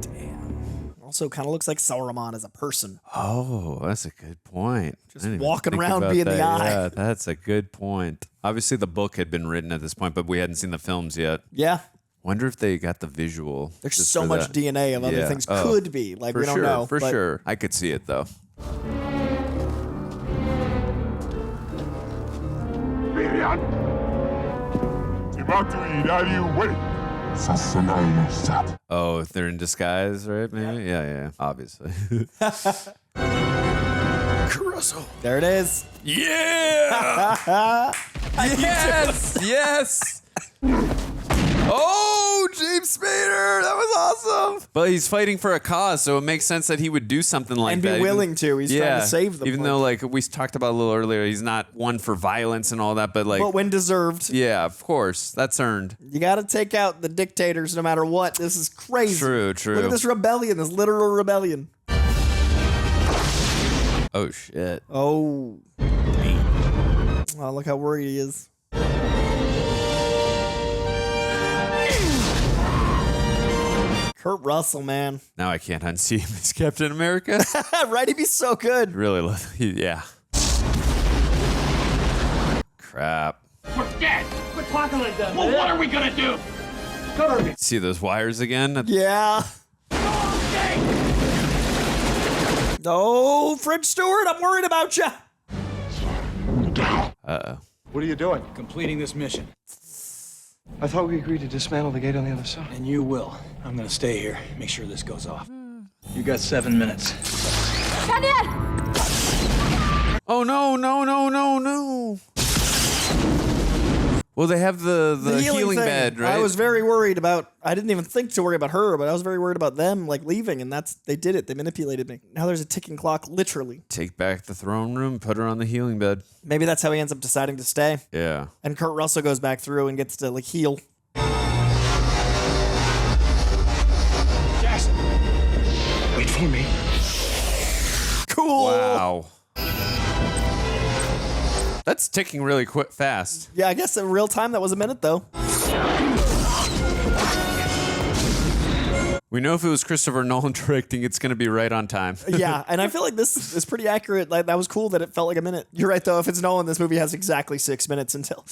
Damn. Also kind of looks like Saruman as a person. Oh, that's a good point. Just walking around being the eye. Yeah, that's a good point. Obviously, the book had been written at this point, but we hadn't seen the films yet. Yeah. Wonder if they got the visual. There's just so for much that. DNA of other things could be. Like, we don't know. For but sure. I could see it, though. Oh, if they're in disguise, right? Maybe? Yeah. Obviously. There it is. Yeah! Yes! Oh, James Spader! That was awesome! But he's fighting for a cause, so it makes sense that he would do something like And that. be willing to. He's trying to save them. Even though, like, we talked about a little earlier, he's not one for violence and all that, but, like... But when deserved. Yeah, of course. That's earned. You got to take out the dictators no matter what. This is crazy. True. Look at this rebellion, this literal rebellion. Oh, shit. Oh. Oh, look how worried he is. Kurt Russell, man. Now I can't unsee him as Captain America. Right? He'd be so good. Really love yeah. Crap. We're dead. Quit talking like that. Well, what are we gonna do? Cover me. See those wires again? Yeah. Oh, French Stewart, I'm worried about you. Uh-oh. What are you doing? Completing this mission. I thought we agreed to dismantle the gate on the other side. And you will. I'm gonna stay here, make sure this goes off. You got 7 minutes. Oh, no. Well, they have the healing thing. bed, right? I was very worried about, I didn't even think to worry about her, but I was very worried about them, like, leaving, and they did it. They manipulated me. Now there's a ticking clock, literally. Take back the throne room, put her on the healing bed. Maybe that's how he ends up deciding to stay. Yeah. And Kurt Russell goes back through and gets to, like, heal. Jackson, wait for me. Cool. Wow. That's ticking really fast. Yeah, I guess in real time, that was a minute, though. We know if it was Christopher Nolan directing, it's going to be right on time. Yeah, and I feel like this is pretty accurate. Like, that was cool that it felt like a minute. You're right, though. If it's Nolan, this movie has exactly 6 minutes until.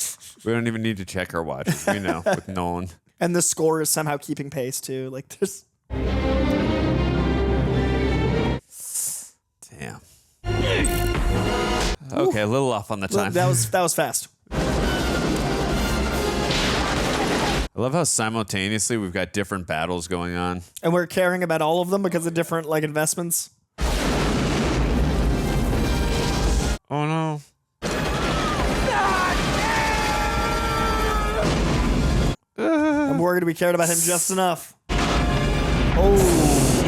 We don't even need to check our watches. We know with Nolan. And the score is somehow keeping pace, too. Like, there's... Damn. Okay, a little off on the time. That was fast. I love how simultaneously we've got different battles going on. And we're caring about all of them because of different like investments. Oh no. I'm worried we cared about him just enough. Oh.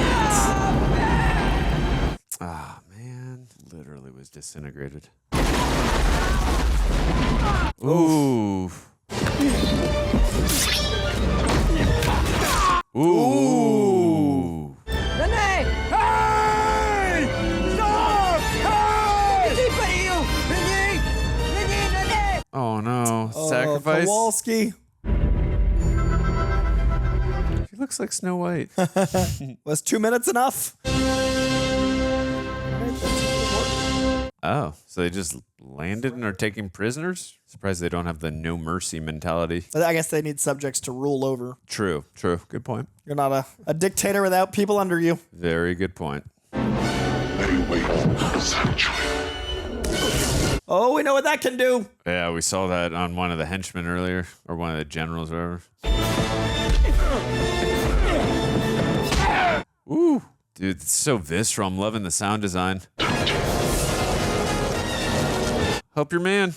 Ah, man. Literally was disintegrated. Ooh. Ooh. Hey! Stop! Hey! Oh no. Sacrifice. Kowalski. She looks like Snow White. Was 2 minutes enough? Oh, so they just landed and are taking prisoners? Surprised they don't have the no mercy mentality. I guess they need subjects to rule over. True. Good point. You're not a dictator without people under you. Very good point. Oh, we know what that can do. Yeah, we saw that on one of the henchmen earlier, or one of the generals, or whatever. Ooh. Dude, it's so visceral. I'm loving the sound design. Help your man.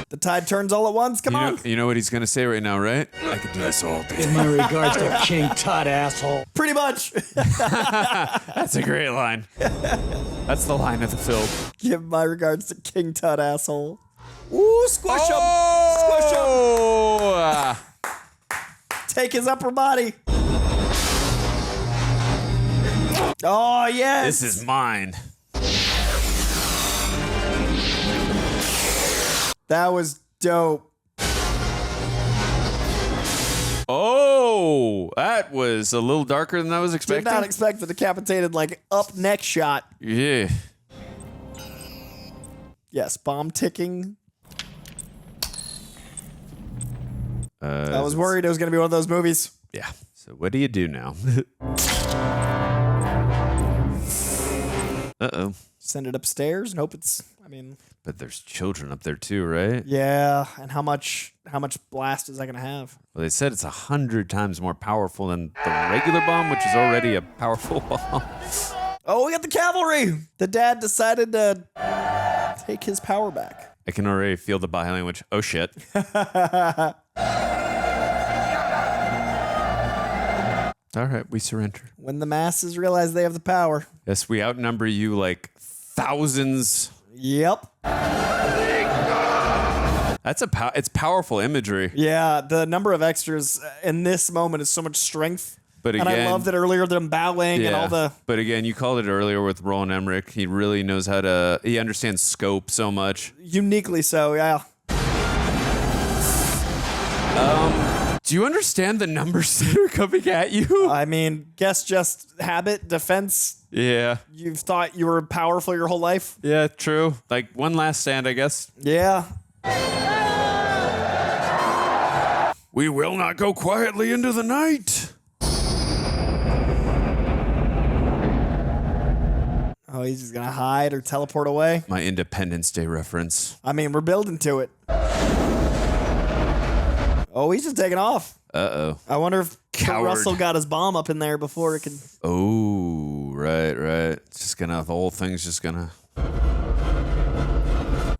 The tide turns all at once. Come on. You know what he's going to say right now, right? I could do this all day. In my regards to King Tut, asshole. Pretty much. That's a great line. That's the line of the film. Give my regards to King Tut, asshole. Ooh, squish him. Squish him. Take his upper body. Oh, yes. This is mine. That was dope. Oh, that was a little darker than I was expecting. Did not expect the decapitated, like, up neck shot. Yeah. Yes, bomb ticking. I was worried it was going to be one of those movies. Yeah. So what do you do now? Uh-oh. Send it upstairs and hope it's, But there's children up there too, right? Yeah, and how much blast is that going to have? Well, they said it's 100 times more powerful than the regular bomb, which is already a powerful bomb. Oh, we got the cavalry. The dad decided to take his power back. I can already feel the body language. Oh, shit. All right, we surrender. When the masses realize they have the power. Yes, we outnumber you like thousands. Yep. That's it's powerful imagery. Yeah, the number of extras in this moment is so much strength. But again, and I loved it earlier, them bowing and all the... But again, you called it earlier with Roland Emmerich. He really knows how to... He understands scope so much. Uniquely so, yeah. Do you understand the numbers that are coming at you? I mean, guess just habit, defense. Yeah. You've thought you were powerful your whole life? Yeah, true. Like one last stand, I guess. Yeah. We will not go quietly into the night. Oh, he's just gonna hide or teleport away? My Independence Day reference. I mean, we're building to it. Oh, he's just taking off. Uh-oh. I wonder if Russell got his bomb up in there before it could... Oh, right. It's just gonna... The whole thing's just gonna...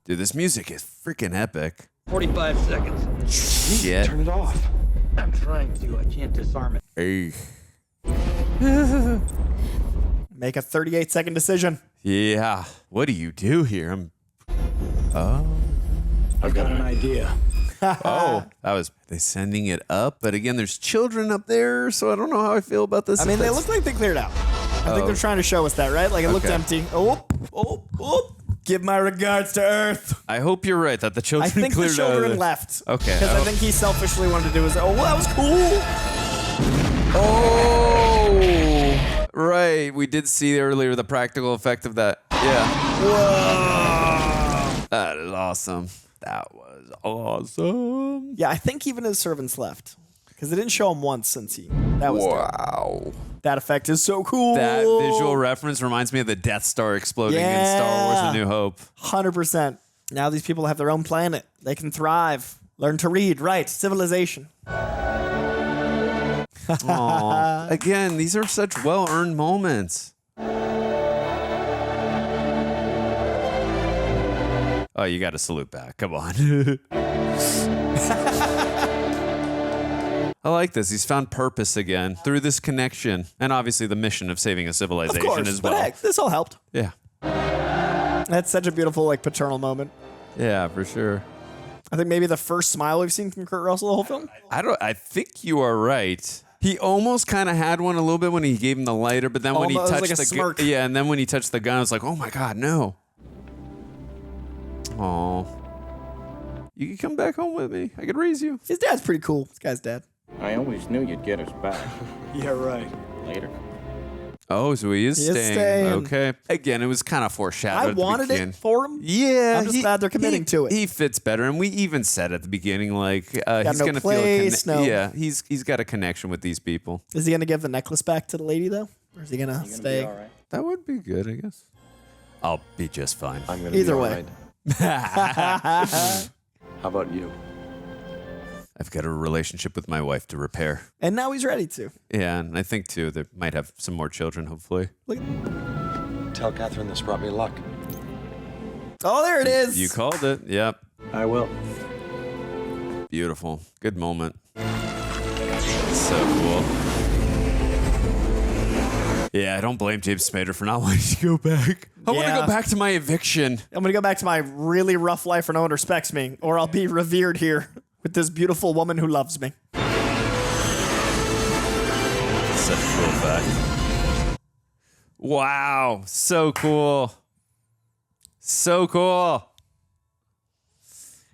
Dude, this music is freaking epic. 45 seconds. Shit. Turn it off. I'm trying to. I can't disarm it. Hey. Make a 38-second decision. Yeah. What do you do here? I've got an idea. That was they sending it up, but again, there's children up there, so I don't know how I feel about this. I mean, they look like they cleared out. I think they're trying to show us that, right? Like it looked empty. Oh. Give my regards to Earth. I hope you're right that the children I think cleared the children out. left. Okay. Because I think he selfishly wanted to do his. Oh, that was cool. Oh, right. We did see earlier the practical effect of that. Yeah. Whoa. That is awesome. That was awesome. Yeah, I think even his servants left. Because they didn't show him once since that was wow. That effect is so cool. That visual reference reminds me of the Death Star exploding in Star Wars A New Hope. 100%. Now these people have their own planet. They can thrive. Learn to read, right? Civilization. Aw. Again, these are such well-earned moments. Oh, you got to salute back. Come on. I like this. He's found purpose again through this connection. And obviously the mission of saving a civilization Of course, as well. but heck, this all helped. Yeah. That's such a beautiful, like, paternal moment. Yeah, for sure. I think maybe the first smile we've seen from Kurt Russell the whole film. I think you are right. He almost kind of had one a little bit when he gave him the lighter, but then when he Almost touched like a the smirk. yeah, and then when he touched the gun, I was like, oh my god, no. Oh, you can come back home with me. I could raise you. His dad's pretty cool. This guy's dad. I always knew you'd get us back. Yeah, right. Later. Oh, so he is He is staying. staying. Okay. Again, it was kind of foreshadowed. I wanted it for him. Yeah, I'm just glad they're committing to it. He fits better, and we even said at the beginning, like he's no gonna place, feel. no- Yeah, he's got a connection with these people. Is he gonna give the necklace back to the lady though, or is he gonna stay? Be all right. That would be good, I guess. I'll be just fine. I'm gonna Either be way. all right. How about you? I've got a relationship with my wife to repair. And now he's ready to. Yeah, and I think too they might have some more children, hopefully. Look. Tell Catherine this brought me luck. Oh, there it is. You called it. Yep. I will. Beautiful. Good moment. So cool. Yeah, I don't blame James Spader for not wanting to go back. I want to Yeah. go back to my eviction. I'm gonna go back to my really rough life where no one respects me, or I'll be revered here with this beautiful woman who loves me. Such a cool fact. Wow. So cool. So cool.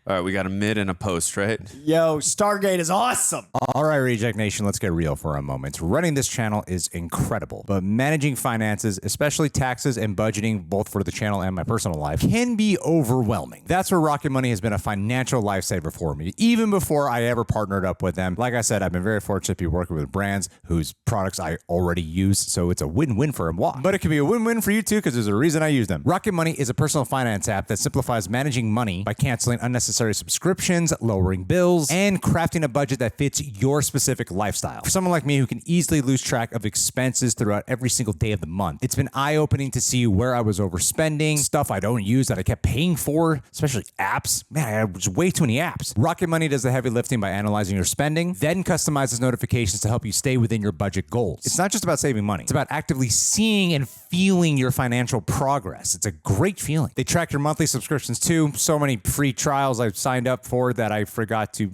All right, we got a mid and a post, right? Yo, Stargate is awesome. All right, Reject Nation, let's get real for a moment. Running this channel is incredible, but managing finances, especially taxes and budgeting, both for the channel and my personal life, can be overwhelming. That's where Rocket Money has been a financial lifesaver for me, even before I ever partnered up with them. Like I said, I've been very fortunate to be working with brands whose products I already use, so it's a win-win for them. But it can be a win-win for you too, because there's a reason I use them. Rocket Money is a personal finance app that simplifies managing money by canceling unnecessary subscriptions, lowering bills, and crafting a budget that fits your specific lifestyle. For someone like me who can easily lose track of expenses throughout every single day of the month, it's been eye-opening to see where I was overspending, stuff I don't use that I kept paying for, especially apps. Man, I had just way too many apps. Rocket Money does the heavy lifting by analyzing your spending, then customizes notifications to help you stay within your budget goals. It's not just about saving money. It's about actively seeing and feeling your financial progress. It's a great feeling. They track your monthly subscriptions too. So many free trials I've signed up for that I forgot to,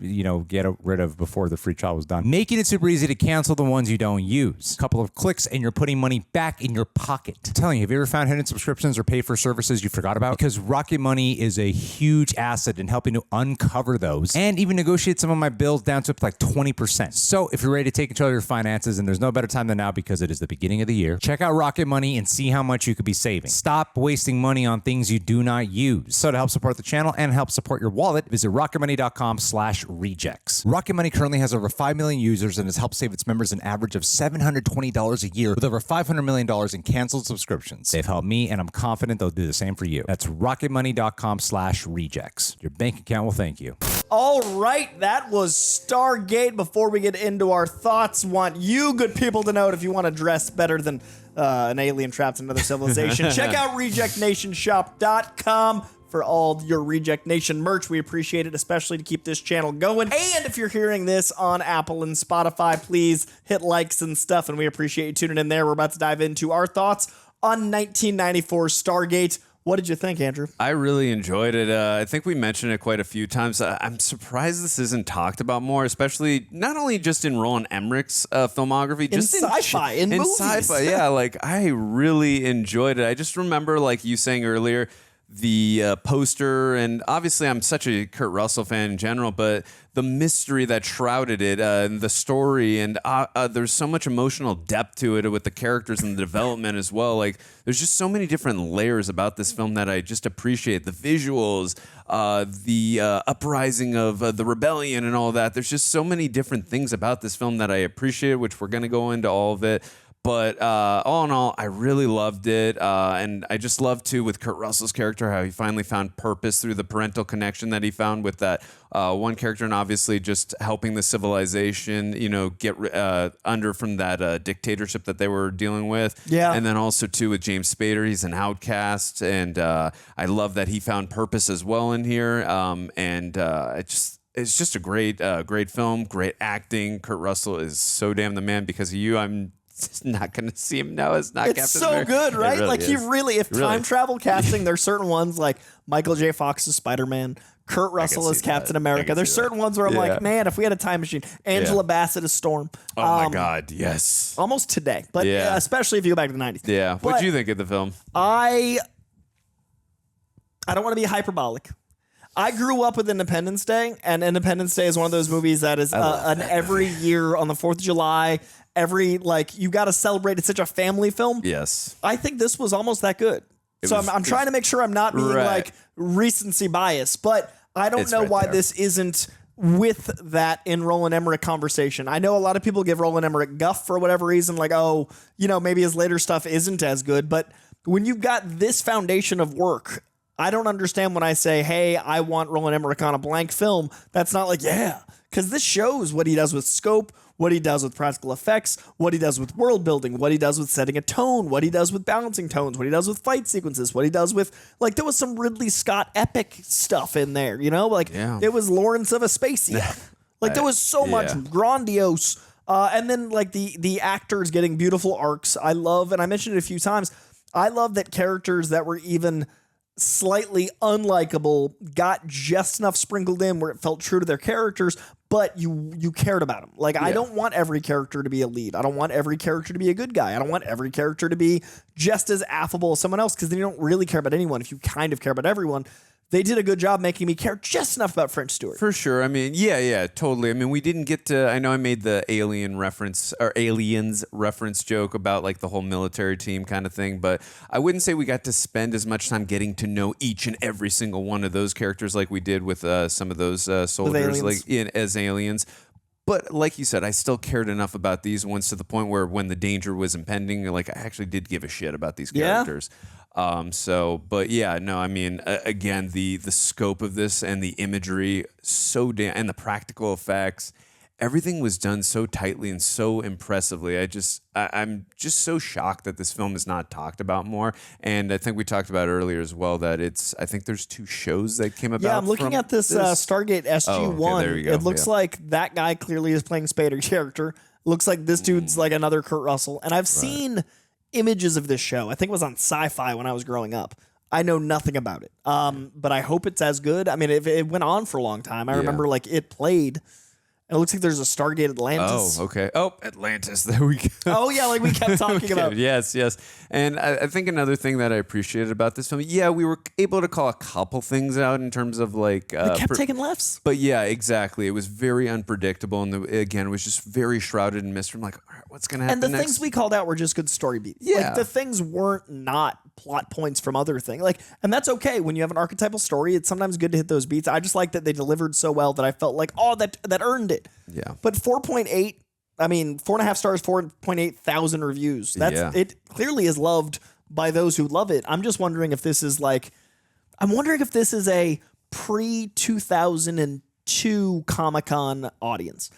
get rid of before the free trial was done. Making it super easy to cancel the ones you don't use. A couple of clicks and you're putting money back in your pocket. I'm telling you, have you ever found hidden subscriptions or paid for services you forgot about? Because Rocket Money is a huge asset in helping to uncover those and even negotiate some of my bills down to like 20%. So if you're ready to take control of your finances, and there's no better time than now because it is the beginning of the year, check out Rocket Money and see how much you could be saving. Stop wasting money on things you do not use. So to help support the channel and help support your wallet, visit rocketmoney.com/rejects. Rocket Money currently has over 5 million users and has helped save its members an average of $720 a year with over $500 million in canceled subscriptions. They've helped me, and I'm confident they'll do the same for you. That's rocketmoney.com/rejects. Your bank account will thank you. All right, that was Stargate. Before we get into our thoughts, want you good people to know if you want to dress better than an alien trapped in another civilization, check out rejectnationshop.com for all your Reject Nation merch. We appreciate it, especially to keep this channel going. And if you're hearing this on Apple and Spotify, please hit likes and stuff, and we appreciate you tuning in there. We're about to dive into our thoughts on 1994 Stargate. What did you think, Andrew? I really enjoyed it. I think we mentioned it quite a few times. I'm surprised this isn't talked about more, especially not only just in Roland Emmerich's filmography, just in sci-fi, in movies. Sci-fi, yeah. Like, I really enjoyed it. I just remember, like you saying earlier, the poster, and obviously I'm such a Kurt Russell fan in general, but the mystery that shrouded it, and the story, and there's so much emotional depth to it with the characters and the development as well. Like, there's just so many different layers about this film that I just appreciate. The visuals, the uprising of the rebellion and all that. There's just so many different things about this film that I appreciate, which we're going to go into all of it. But all in all, I really loved it. And I just love, too, with Kurt Russell's character, how he finally found purpose through the parental connection that he found with that one character, and obviously just helping the civilization, get under from that dictatorship that they were dealing with. Yeah. And then also, too, with James Spader, he's an outcast. And I love that he found purpose as well in here. It's just a great film, great acting. Kurt Russell is so damn the man. Because of you, I'm just not going to see him now as not Captain It's so America. good, right? It really Like is. if time travel casting, there's certain ones like Michael J. Fox's Spider-Man, Kurt Russell as Captain America. There's certain ones where I'm like, man, if we had a time machine, Angela Bassett as Storm. Oh my God, yes. Almost today, but especially if you go back to the 90s. Yeah. What do you think of the film? I don't want to be hyperbolic. I grew up with Independence Day, and Independence Day is one of those movies that is every year on the 4th of July. You got to celebrate. It's such a family film. Yes. I think this was almost that good. I'm trying to make sure I'm not being like recency bias, but I don't know why this isn't with that in Roland Emmerich conversation. I know a lot of people give Roland Emmerich guff for whatever reason, like, maybe his later stuff isn't as good, but when you've got this foundation of work, I don't understand when I say, hey, I want Roland Emmerich on a blank film. That's not like, because this shows what he does with scope, what he does with practical effects, what he does with world building, what he does with setting a tone, what he does with balancing tones, what he does with fight sequences, what he does with, there was some Ridley Scott epic stuff in there, It was Lawrence of Aspasia. There was so much grandiose. And then the actors getting beautiful arcs. I love, and I mentioned it a few times, I love that characters that were even slightly unlikable got just enough sprinkled in where it felt true to their characters, but you cared about them. I don't want every character to be a lead. I don't want every character to be a good guy. I don't want every character to be just as affable as someone else, because then you don't really care about anyone if you kind of care about everyone. They did a good job making me care just enough about French Stewart. For sure. I mean, yeah, totally. I mean, we didn't get to, I know I made the aliens reference joke about the whole military team kind of thing, but I wouldn't say we got to spend as much time getting to know each and every single one of those characters like we did with some of those soldiers as aliens. But like you said, I still cared enough about these ones to the point where when the danger was impending, I actually did give a shit about these characters. Again, the scope of this and the imagery and the practical effects, everything was done so tightly and so impressively. I'm just so shocked that this film is not talked about more. And I think we talked about earlier as well that I think there's 2 shows that came about. Yeah, I'm looking at this Stargate SG-1. There you go. It looks like that guy clearly is playing Spader's character. Looks like this dude's like another Kurt Russell. And I've seen images of this show. I think it was on Sci-Fi when I was growing up. I know nothing about it. But I hope it's as good. I mean, it went on for a long time. I remember it played. And it looks like there's a Stargate Atlantis. Oh, okay. Oh, Atlantis. There we go. Oh, yeah, we kept talking about. Yes. And I think another thing that I appreciated about this film, we were able to call a couple things out in terms of we kept taking lefts. But yeah, exactly. It was very unpredictable. And again, it was just very shrouded in mystery. I'm like, all right, what's going to happen next? And the things we called out were just good story beats. Yeah. The things weren't not plot points from other things. And that's okay. When you have an archetypal story, it's sometimes good to hit those beats. I just like that they delivered so well that I felt like, that earned it. Yeah. But 4.8, 4.5 stars, 4.8 thousand reviews. It clearly is loved by those who love it. I'm just wondering if this is a pre-2002 Comic-Con audience.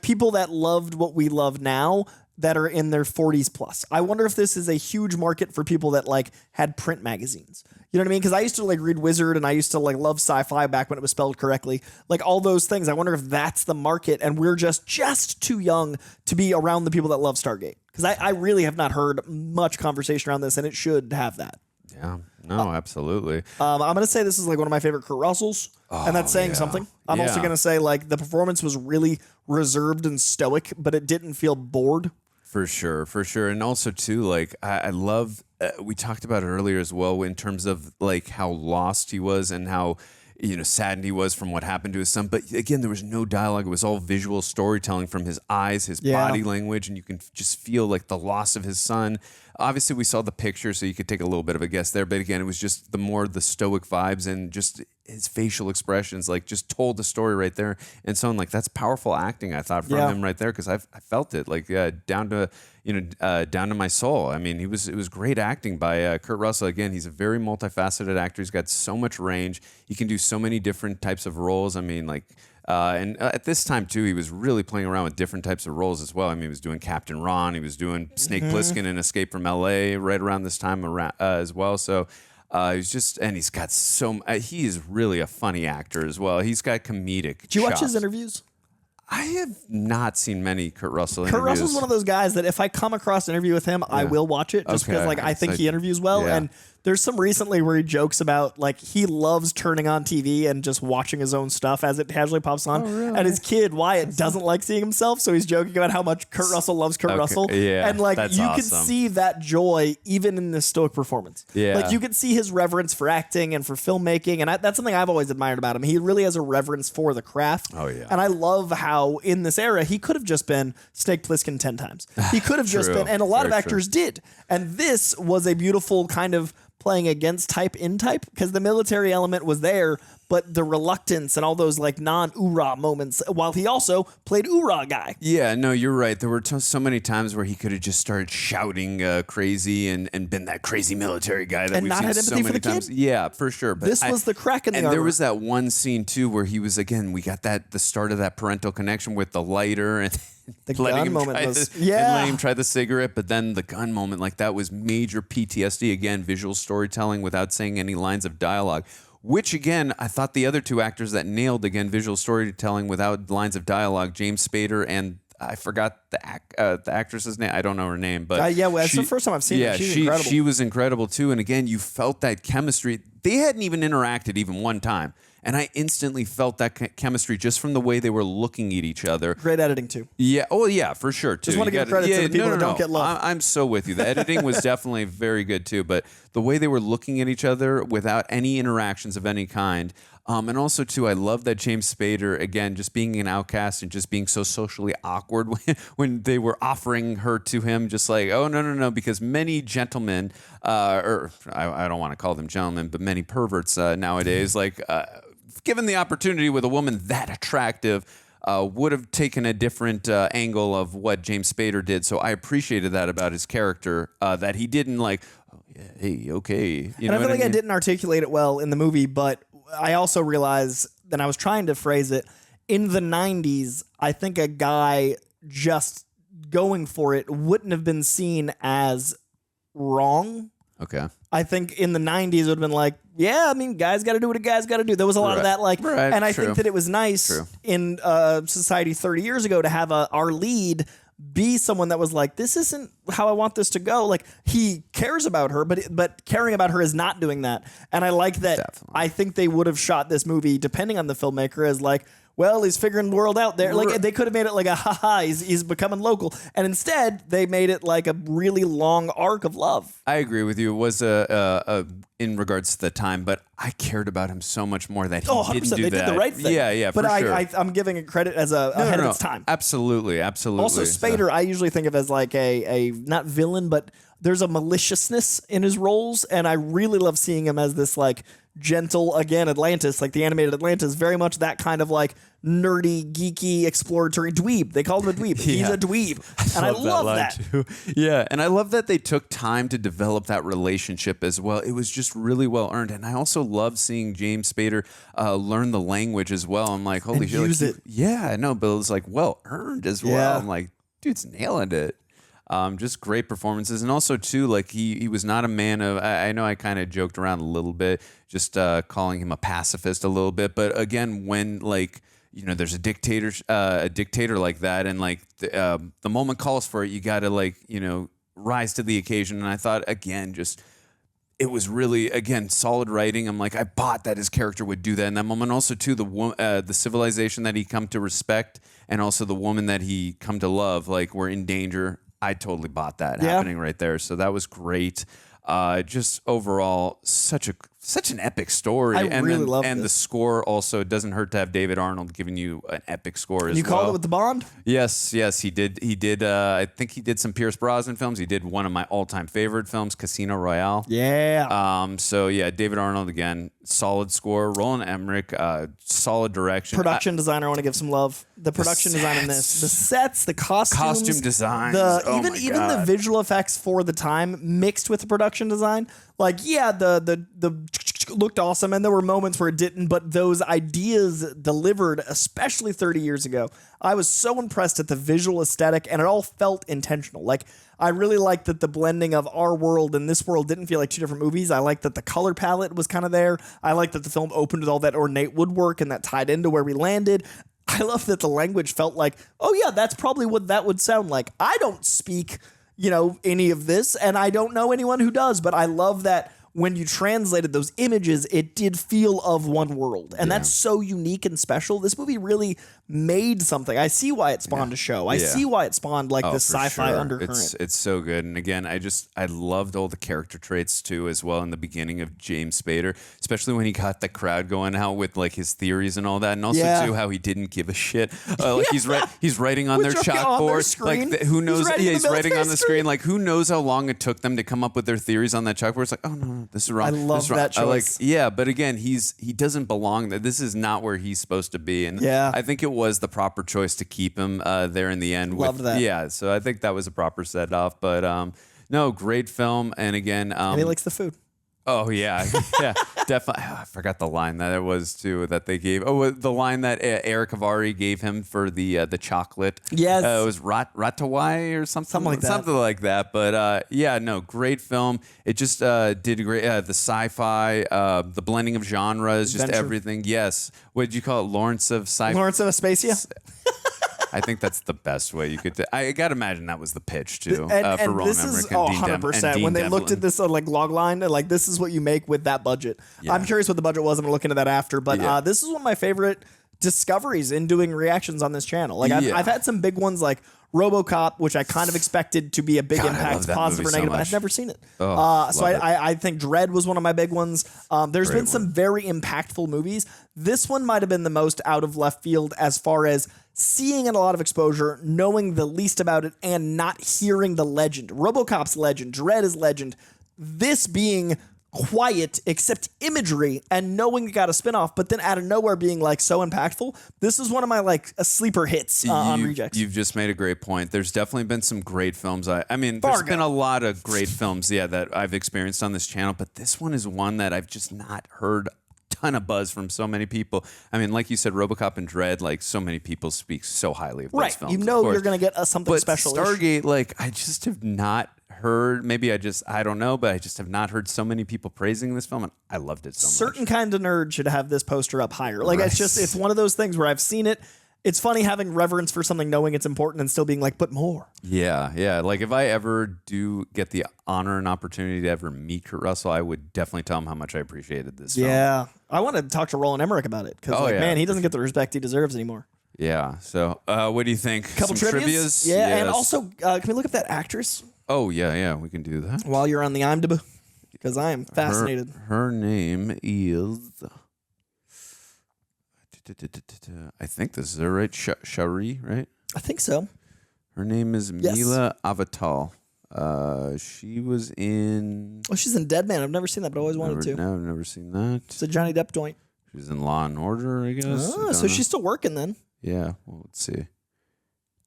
People that loved what we love now that are in their 40s plus. I wonder if this is a huge market for people that had print magazines. You know what I mean? Because I used to read Wizard, and I used to love Sci-Fi back when it was spelled correctly. All those things. I wonder if that's the market, and we're just too young to be around the people that love Stargate. Because I really have not heard much conversation around this, and it should have that. Yeah. No, absolutely. I'm going to say this is one of my favorite Kurt Russells, and that's saying something. I'm also going to say the performance was really reserved and stoic, but it didn't feel bored. For sure. And also, too, I love, we talked about it earlier as well in terms of, how lost he was and how, saddened he was from what happened to his son. But, again, there was no dialogue. It was all visual storytelling from his eyes, his body language, and you can just feel, the loss of his son. obviously we saw the picture, so you could take a little bit of a guess there. But again, it was just the stoic vibes and just his facial expressions, like just told the story right there. And so I'm like, that's powerful acting, I thought, from him right there, because I felt it like down to my soul. I mean, it was great acting by Kurt Russell. Again, he's a very multifaceted actor. He's got so much range. He can do so many different types of roles. I mean, like. And at this time, too, he was really playing around with different types of roles as well. I mean, he was doing Captain Ron. He was doing Snake Plissken in Escape from L.A. right around this time as well. So he's just, and he's got he is really a funny actor as well. He's got comedic Do you watch chops. his interviews? I have not seen many Kurt Russell interviews. Kurt Russell's one of those guys that if I come across an interview with him, I will watch it just because I think he interviews well. Yeah. And there's some recently where he jokes about like he loves turning on TV and just watching his own stuff as it casually pops on. And his kid Wyatt doesn't like seeing himself, so he's joking about how much Kurt Russell loves Kurt Russell. Yeah, and like that's you awesome. could see that joy even in this stoic performance. Yeah. Like you could see his reverence for acting and for filmmaking, and that's something I've always admired about him. He really has a reverence for the craft. Oh yeah. And I love how in this era he could have just been Snake Plissken 10 times. He could have just True. been, and a lot of Very actors did. And this was a beautiful kind of playing against type in type, because the military element was there, but the reluctance and all those like non-oorah moments, while he also played oorah guy. Yeah, no, you're right. There were so many times where he could have just started shouting crazy and been that crazy military guy that And we've not seen had so empathy many for the times. kid? Yeah, for sure. But This was the crack in the And there armor. was that one scene too where he was, again, we got the start of that parental connection with the lighter and The letting gun him moment try was- and yeah. letting him try the cigarette, but then the gun moment, like that was major PTSD. Again, visual storytelling without saying any lines of dialogue. Which, again, I thought the other two actors that nailed, again, visual storytelling without lines of dialogue, James Spader and I forgot the actress's name. I don't know her name, but Yeah, well, it's the first time I've seen her. She's incredible. She was incredible too. And again, you felt that chemistry. They hadn't even interacted even one time, and I instantly felt that chemistry just from the way they were looking at each other. Great editing too. Yeah. Oh, yeah, for sure. Too. Just want to give credit to the people that don't get love. I'm so with you. The editing was definitely very good too, but the way they were looking at each other without any interactions of any kind. And also, too, I love that James Spader, again, just being an outcast and just being so socially awkward when they were offering her to him, just like, oh, no, because many gentlemen, or I don't want to call them gentlemen, but many perverts nowadays, like, given the opportunity with a woman that attractive, would have taken a different angle of what James Spader did. So I appreciated that about his character, that he didn't like, oh, yeah, hey, okay. You And know I feel what like I mean? didn't articulate it well in the movie, but I also realized, and I was trying to phrase it, in the 90s, I think a guy just going for it wouldn't have been seen as wrong. Okay. I think in the 90s it would have been like, yeah, I mean, guys got to do what a guy's got to do. There was a lot of that, like, Right, and I true. think that it was nice True. in society 30 years ago to have our lead be someone that was like, this isn't how I want this to go. Like, he cares about her, but caring about her is not doing that. And I like that. Definitely. I think they would have shot this movie, depending on the filmmaker, as like, well, he's figuring the world out there. Like, they could have made it like a haha, he's becoming local. And instead, they made it like a really long arc of love. I agree with you. It was in regards to the time, but I cared about him so much more that he 100%. didn't do They that. did the right thing. Yeah, But for sure. I'm giving it credit as ahead of its time. Absolutely. Also, Spader, I usually think of as like a not villain, but there's a maliciousness in his roles, and I really love seeing him as this like gentle, again, Atlantis, like the animated Atlantis, very much that kind of like nerdy, geeky, exploratory dweeb. They called him a dweeb. He's Yeah. a dweeb. And I love that. Too. Yeah, and I love that they took time to develop that relationship as well. It was just really well earned, and I also love seeing James Spader learn the language as well. I'm like, holy And shit! use like, it. Yeah, I know, but it was like well earned as well. Yeah. I'm like, dude's nailing it. Just great performances, and also too, like he was not a man of. I know I kind of joked around a little bit, just calling him a pacifist a little bit, but again, when like. You know, there's a dictator like that, and like the moment calls for it, you got to like rise to the occasion. And I thought again, just it was really again solid writing. I'm like, I bought that his character would do that in that moment. Also, too, the civilization that he come to respect, and also the woman that he come to love, like were in danger. I totally bought that happening right there. So that was great. Just overall, such a such an epic story. I really love And the this. score also, it doesn't hurt to have David Arnold giving you an epic score as well. You called it with the Bond? Yes, he did. I think he did some Pierce Brosnan films. He did one of my all-time favorite films, Casino Royale. Yeah. So yeah, David Arnold again, solid score. Roland Emmerich, solid direction. Production designer, I want to give some love. The production design in this, the sets, the costumes, Costume designs. even the visual effects for the time mixed with the production design. Like, yeah, the looked awesome, and there were moments where it didn't, but those ideas delivered, especially 30 years ago. I was so impressed at the visual aesthetic, and it all felt intentional. Like, I really liked that the blending of our world and this world didn't feel like two different movies. I liked that the color palette was kind of there. I liked that the film opened with all that ornate woodwork and that tied into where we landed. I love that the language felt like, oh yeah, that's probably what that would sound like. I don't speak, any of this, and I don't know anyone who does, but I love that when you translated those images, it did feel of one world. And that's so unique and special. This movie really made something. I see why it spawned a show. I see why it spawned this sci-fi undercurrent. It's so good. And again, I loved all the character traits too, as well in the beginning of James Spader, especially when he got the crowd going out with like his theories and all that. And also too, how he didn't give a shit. He's writing on their chalkboard. Like who knows? He's writing on the screen. Like who knows how long it took them to come up with their theories on that chalkboard. It's like, oh no, this is wrong. I love that choice. But again, he doesn't belong there. This is not where he's supposed to be. And I think it was the proper choice to keep him there in the end. Loved that. Yeah, so I think that was a proper set off. But no, great film. And again, and he likes the food. Oh yeah, yeah, definitely. I forgot the line that it was too that they gave. Oh, the line that Erick Avari gave him for the chocolate. Yes, it was Ratawai or something like that. Something like that. But yeah, no, great film. It just did great. The sci-fi, the blending of genres, just everything. Yes. What did you call it? Lawrence of Sci-Fi. Lawrence of Aspasia. I think that's the best way you could. I gotta imagine that was the pitch too and for Roland this Emmerich is, and Dean 100%. When they looked at this log line, and this is what you make with that budget. Yeah. I'm curious what the budget was. I'm gonna look into that after. But this is one of my favorite discoveries in doing reactions on this so I've had some big ones like RoboCop, which I kind of expected to be a big impact, positive or negative. But I've never seen it. I think Dread was one of my big ones. There's been some very impactful movies. This one might have been the most out of left field as far as seeing it a lot of exposure, knowing the least about it, and not hearing the legend. RoboCop's legend, Dread is legend. This being quiet except imagery and knowing it got a spinoff, but then out of nowhere being so impactful. This is one of my sleeper hits on Rejects. You've just made a great point. There's definitely been some great films. I mean, there's been a lot of great films, that I've experienced on this channel, but this one is one that I've just not heard ton of buzz from so many people. I mean, like you said, RoboCop and Dread, so many people speak so highly of those films. You're going to get something but special. Stargate, I just have not heard, maybe I don't know, but I just have not heard so many people praising this film, and I loved it so much. Certain kind of nerd should have this poster up higher. It's one of those things where I've seen it. It's funny having reverence for something, knowing it's important, and still being but more. Yeah. If I ever do get the honor and opportunity to ever meet Kurt Russell, I would definitely tell him how much I appreciated this film. Yeah. I want to talk to Roland Emmerich about it, because man, he doesn't get the respect he deserves anymore. Yeah. So what do you think? Couple Some trivias? Yeah, yes. And also, can we look up that actress? Oh, yeah, we can do that. While you're on the IMDb, because I am fascinated. Her name is... I think this is her, right? Shari, right? I think so. Her name is Mila Avatal. She was in... Oh, she's in Dead Man. I've never seen that, but I always wanted to. No, I've never seen that. It's a Johnny Depp joint. She's in Law and Order, I guess. Oh, so she's still working then. Yeah, well, let's see.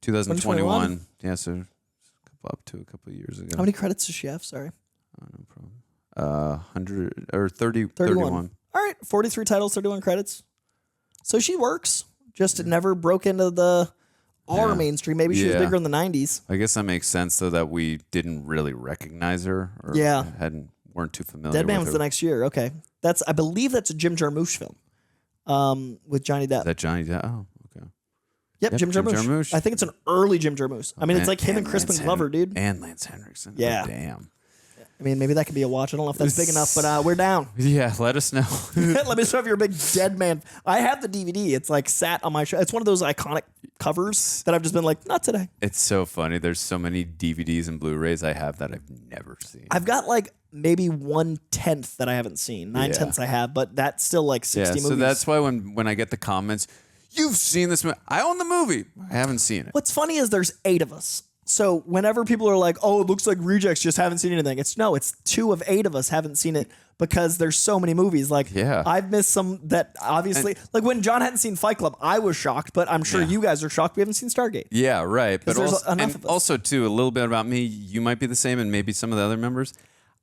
2021. Yeah, so up to a couple of years ago. How many credits does she have? Sorry. Oh, no problem. 100 or 31. All right, 43 titles, 31 credits. So she works. Just it never broke into the mainstream. Maybe she was bigger in the 90s. I guess that makes sense, though, that we didn't really recognize her or weren't too familiar Dead Man with was her. the next year. Okay. I believe that's a Jim Jarmusch film with Johnny Depp. Is that Johnny Depp? Oh, okay. Yep, Jim Jarmusch. I think it's an early Jim Jarmusch. I mean, it's like him and Crispin Glover, dude. And Lance Henriksen. Yeah. Oh, damn. I mean, maybe that could be a watch. I don't know if that's big enough, but we're down. Yeah, let us know. Let me know if you're a big Dead Man. I have the DVD. It's sat on my show. It's one of those iconic covers that I've just been not today. It's so funny. There's so many DVDs and Blu-rays I have that I've never seen. I've got maybe 1/10 that I haven't seen. 9/10 I have, but that's still like 60 movies. So that's why when I get the comments, you've seen this movie. I own the movie. I haven't seen it. What's funny is there's 8 of us. So whenever people are like, oh, it looks like rejects just haven't seen anything. It's 2 of 8 of us haven't seen it because there's so many movies. Like I've missed some that obviously, like when John hadn't seen Fight Club, I was shocked, but I'm sure you guys are shocked we haven't seen Stargate. Yeah, right. But there's also, enough of us. also too, a little bit about me, you might be the same and maybe some of the other members.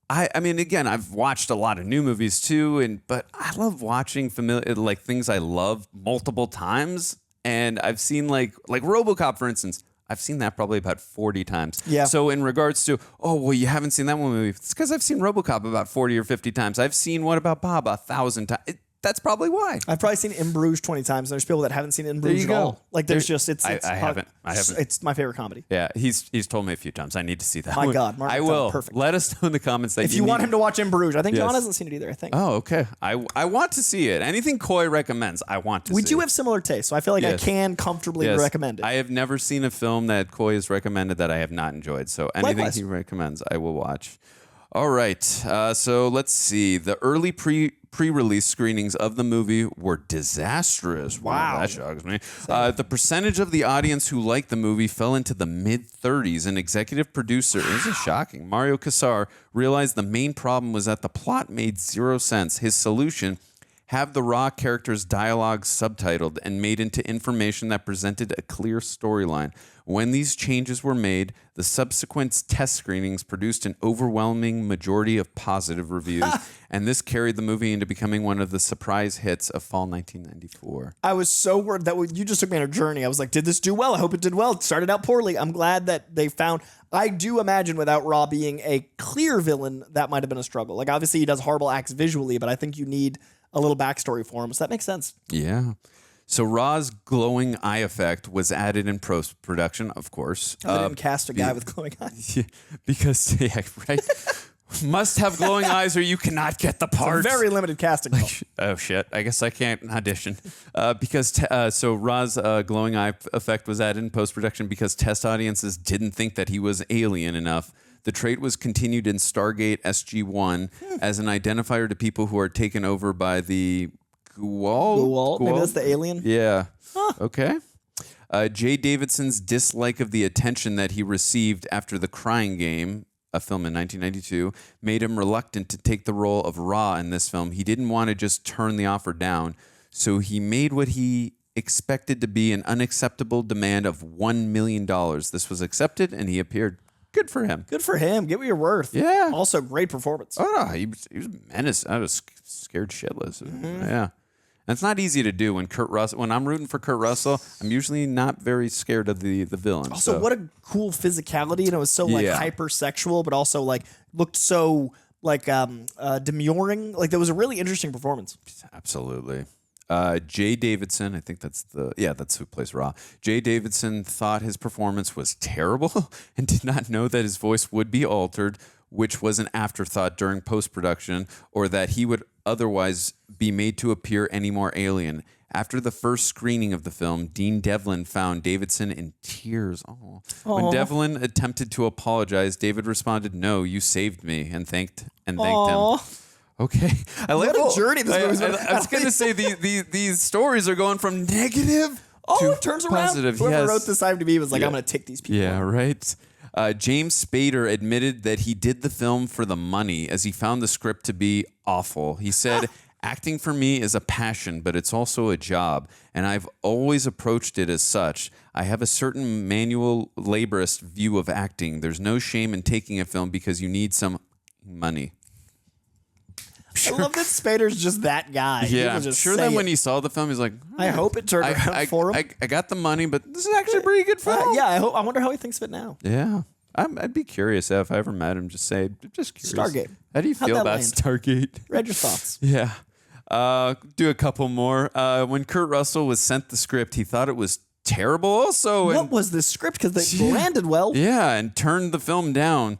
I mean, again, I've watched a lot of new movies too, but I love watching familiar, like things I love multiple times. And I've seen like RoboCop, for instance. I've seen that probably about 40 times. Yeah. So in regards to, oh, well, you haven't seen that one movie. It's because I've seen RoboCop about 40 or 50 times. I've seen What About Bob 1,000 times. That's probably why. I've probably seen In Bruges 20 times. And there's people that haven't seen In Bruges at all. Like there's just, it's I haven't. It's my favorite comedy. Yeah, he's told me a few times. I need to see that. My one. God, Mark, I will. Perfect. Let us know in the comments that if you want him to watch In Bruges. I think John hasn't seen it either. I think. Oh, okay. I want to see it. Anything Coy recommends, I want to see. We do have similar tastes, so I feel like I can comfortably recommend it. I have never seen a film that Coy has recommended that I have not enjoyed. So anything Likewise. he recommends, I will watch. All right. So let's see. The early pre-release screenings of the movie were disastrous. Wow. That shocks me. The percentage of the audience who liked the movie fell into the mid-30s. An executive producer, this is shocking, Mario Casar, realized the main problem was that the plot made zero sense. His solution, have the raw characters' dialogue subtitled and made into information that presented a clear storyline. When these changes were made, the subsequent test screenings produced an overwhelming majority of positive reviews, and this carried the movie into becoming one of the surprise hits of fall 1994. I was so worried that you just took me on a journey. I was like, did this do well? I hope it did well. It started out poorly. I'm glad that they found... I do imagine without Raw being a clear villain, that might have been a struggle. Like, obviously, he does horrible acts visually, but I think you need a little backstory for him. So that makes sense. Yeah. So Ra's glowing eye effect was added in post-production, of course. They didn't cast a guy with glowing eyes. Yeah, because, right? Must have glowing eyes or you cannot get the part. It's a very limited casting. Oh, shit. I guess I can't audition. So Ra's glowing eye effect was added in post-production because test audiences didn't think that he was alien enough. The trait was continued in Stargate SG-1 as an identifier to people who are taken over by the Gual? Maybe that's the alien? Yeah. Huh. Okay. Jay Davidson's dislike of the attention that he received after The Crying Game, a film in 1992, made him reluctant to take the role of Ra in this film. He didn't want to just turn the offer down, so he made what he expected to be an unacceptable demand of $1 million. This was accepted, and he appeared. Good for him. Good for him. Get what you're worth. Yeah. Also, great performance. Oh, no, he was menace. I was scared shitless. Yeah. And it's not easy to do when I'm rooting for Kurt Russell. I'm usually not very scared of the villain. Also, what a cool physicality, and it was so like hypersexual, but also like looked so like demurring. Like there was a really interesting performance. Absolutely. Jay Davidson, I think that's who plays Ra. Jay Davidson thought his performance was terrible and did not know that his voice would be altered, which was an afterthought during post-production, or that he would otherwise be made to appear any more alien. After the first screening of the film, Dean Devlin found Davidson in tears. Oh. When Devlin attempted to apologize, David responded, "No, you saved me," and thanked him. Okay. What a journey this movie's been. I was going to say these stories are going from negative to it turns around. positive. Whoever wrote this IMDb was like, I'm going to take these people. Yeah, right. James Spader admitted that he did the film for the money as he found the script to be awful. He said, acting for me is a passion, but it's also a job, and I've always approached it as such. I have a certain manual laborist view of acting. There's no shame in taking a film because you need some money. I love that Spader's just that guy. Yeah, I'm sure that when he saw the film, he's like, I hope it turned around for him. I got the money, but this is actually a pretty good film. I wonder how he thinks of it now. Yeah. I'd be curious if I ever met him. Just curious. Stargate. How do you feel about Stargate? Read your thoughts. Yeah. Do a couple more. When Kurt Russell was sent the script, he thought it was terrible also. What was the script? Because they landed well. Yeah, and turned the film down.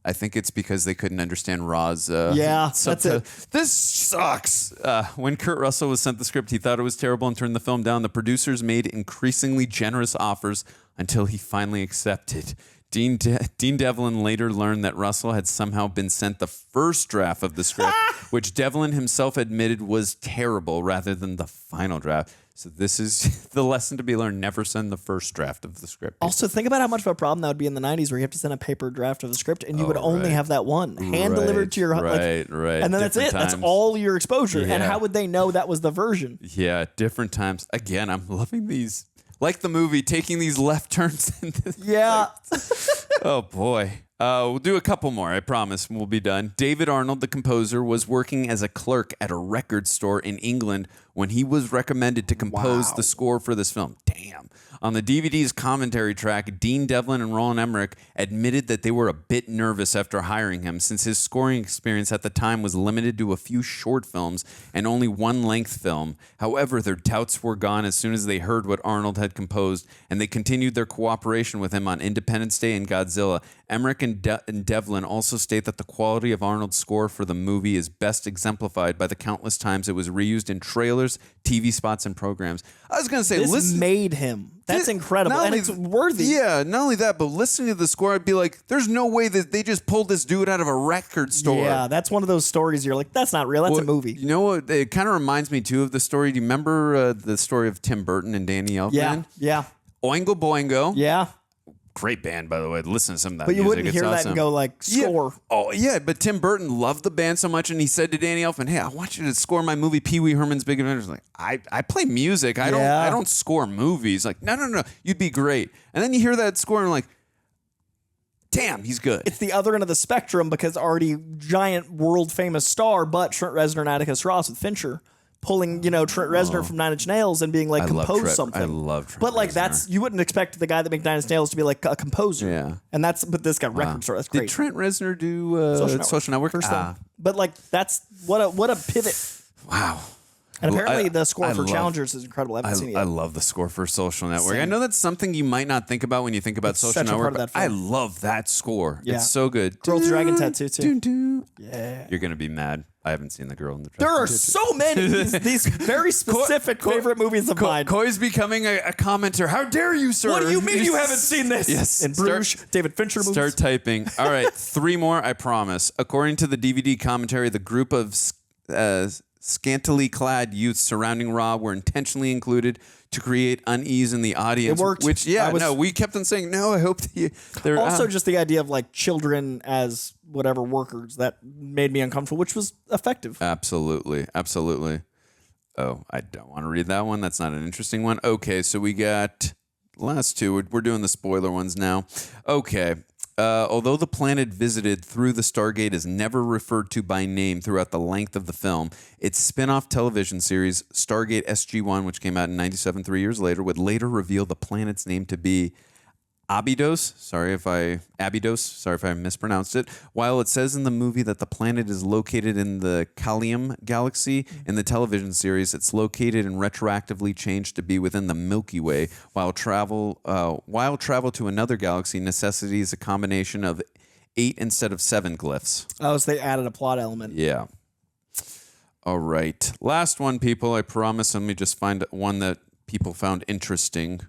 I think it's because they couldn't understand Ra's. That's it. This sucks. When Kurt Russell was sent the script, he thought it was terrible and turned the film down. The producers made increasingly generous offers until he finally accepted. Dean Devlin later learned that Russell had somehow been sent the first draft of the script, which Devlin himself admitted was terrible rather than the final draft. So this is the lesson to be learned. Never send the first draft of the script. Also, think about how much of a problem that would be in the 90s where you have to send a paper draft of the script and you would only have that one hand-delivered to your... Right. And then that's it. Times. That's all your exposure. Yeah. And how would they know that was the version? Yeah, different times. Again, I'm loving these. Like the movie, taking these left turns. Yeah. Oh, boy. We'll do a couple more, I promise. We'll be done. David Arnold, the composer, was working as a clerk at a record store in England when he was recommended to compose the score for this film. Damn. On the DVD's commentary track, Dean Devlin and Roland Emmerich admitted that they were a bit nervous after hiring him since his scoring experience at the time was limited to a few short films and only one length film. However, their doubts were gone as soon as they heard what Arnold had composed, and they continued their cooperation with him on Independence Day and Godzilla. Emmerich and Devlin also state that the quality of Arnold's score for the movie is best exemplified by the countless times it was reused in trailers, TV spots, and programs. I was going to say, this made him. That's incredible, and it's worthy. Yeah, not only that, but listening to the score, I'd be like, there's no way that they just pulled this dude out of a record store. Yeah, that's one of those stories you're like, that's not real, that's a movie. You know what? It kind of reminds me, too, of the story. Do you remember the story of Tim Burton and Danny Elfman? Yeah. Oingo Boingo. Yeah. Great band, by the way. Listen to some of that But you music. wouldn't hear It's that awesome. and go like, score. Yeah. Oh, yeah, but Tim Burton loved the band so much, and he said to Danny Elfman, hey, I want you to score my movie Pee Wee Herman's Big Adventures. Like, I play music. I don't score movies. Like, no. You'd be great. And then you hear that score, and you're like, damn, he's good. It's the other end of the spectrum because already giant world famous star, but Trent Reznor and Atticus Ross with Fincher pulling, Trent Reznor from Nine Inch Nails and being like, compose something. I love Trent But like Reznor. you wouldn't expect the guy that made Nine Inch Nails to be like a composer. Yeah. And but this guy record store. That's great. Did Trent Reznor do Social Network? First film. But like that's what a pivot. Wow. And apparently the score for Challengers is incredible. I haven't seen it yet. I love the score for Social Network. I know that's something you might not think about when you think about It's Social such a part Network, of that but I film. love that score. Yeah. It's so good. Girl with the Dragon Tattoo too. Yeah. You're going to be mad. I haven't seen The Girl in the There Dragon are Tattoo. so many these very specific favorite movies of mine. Coy's becoming a commenter. How dare you, sir? What do you mean you haven't seen this? Yes. In Bruges, David Fincher movies. Start typing. All right, 3 more, I promise. According to the DVD commentary, the group of scantily clad youths surrounding Ra were intentionally included to create unease in the audience. It worked. Which, we kept on saying, no, I hope that they're... Also, just the idea of like children as whatever workers that made me uncomfortable, which was effective. Absolutely. Oh, I don't want to read that one. That's not an interesting one. Okay, so we got last 2. We're doing the spoiler ones now. Okay. Although the planet visited through the Stargate is never referred to by name throughout the length of the film, its spin-off television series, Stargate SG-1, which came out in 97, 3 years later, would later reveal the planet's name to be Abydos. Sorry if I mispronounced it. While it says in the movie that the planet is located in the Callium galaxy, in the television series, it's located and retroactively changed to be within the Milky Way. While travel to another galaxy necessitates a combination of 8 instead of 7 glyphs. Oh, so they added a plot element. Yeah. All right. Last one, people. I promise. Let me just find one that people found interesting.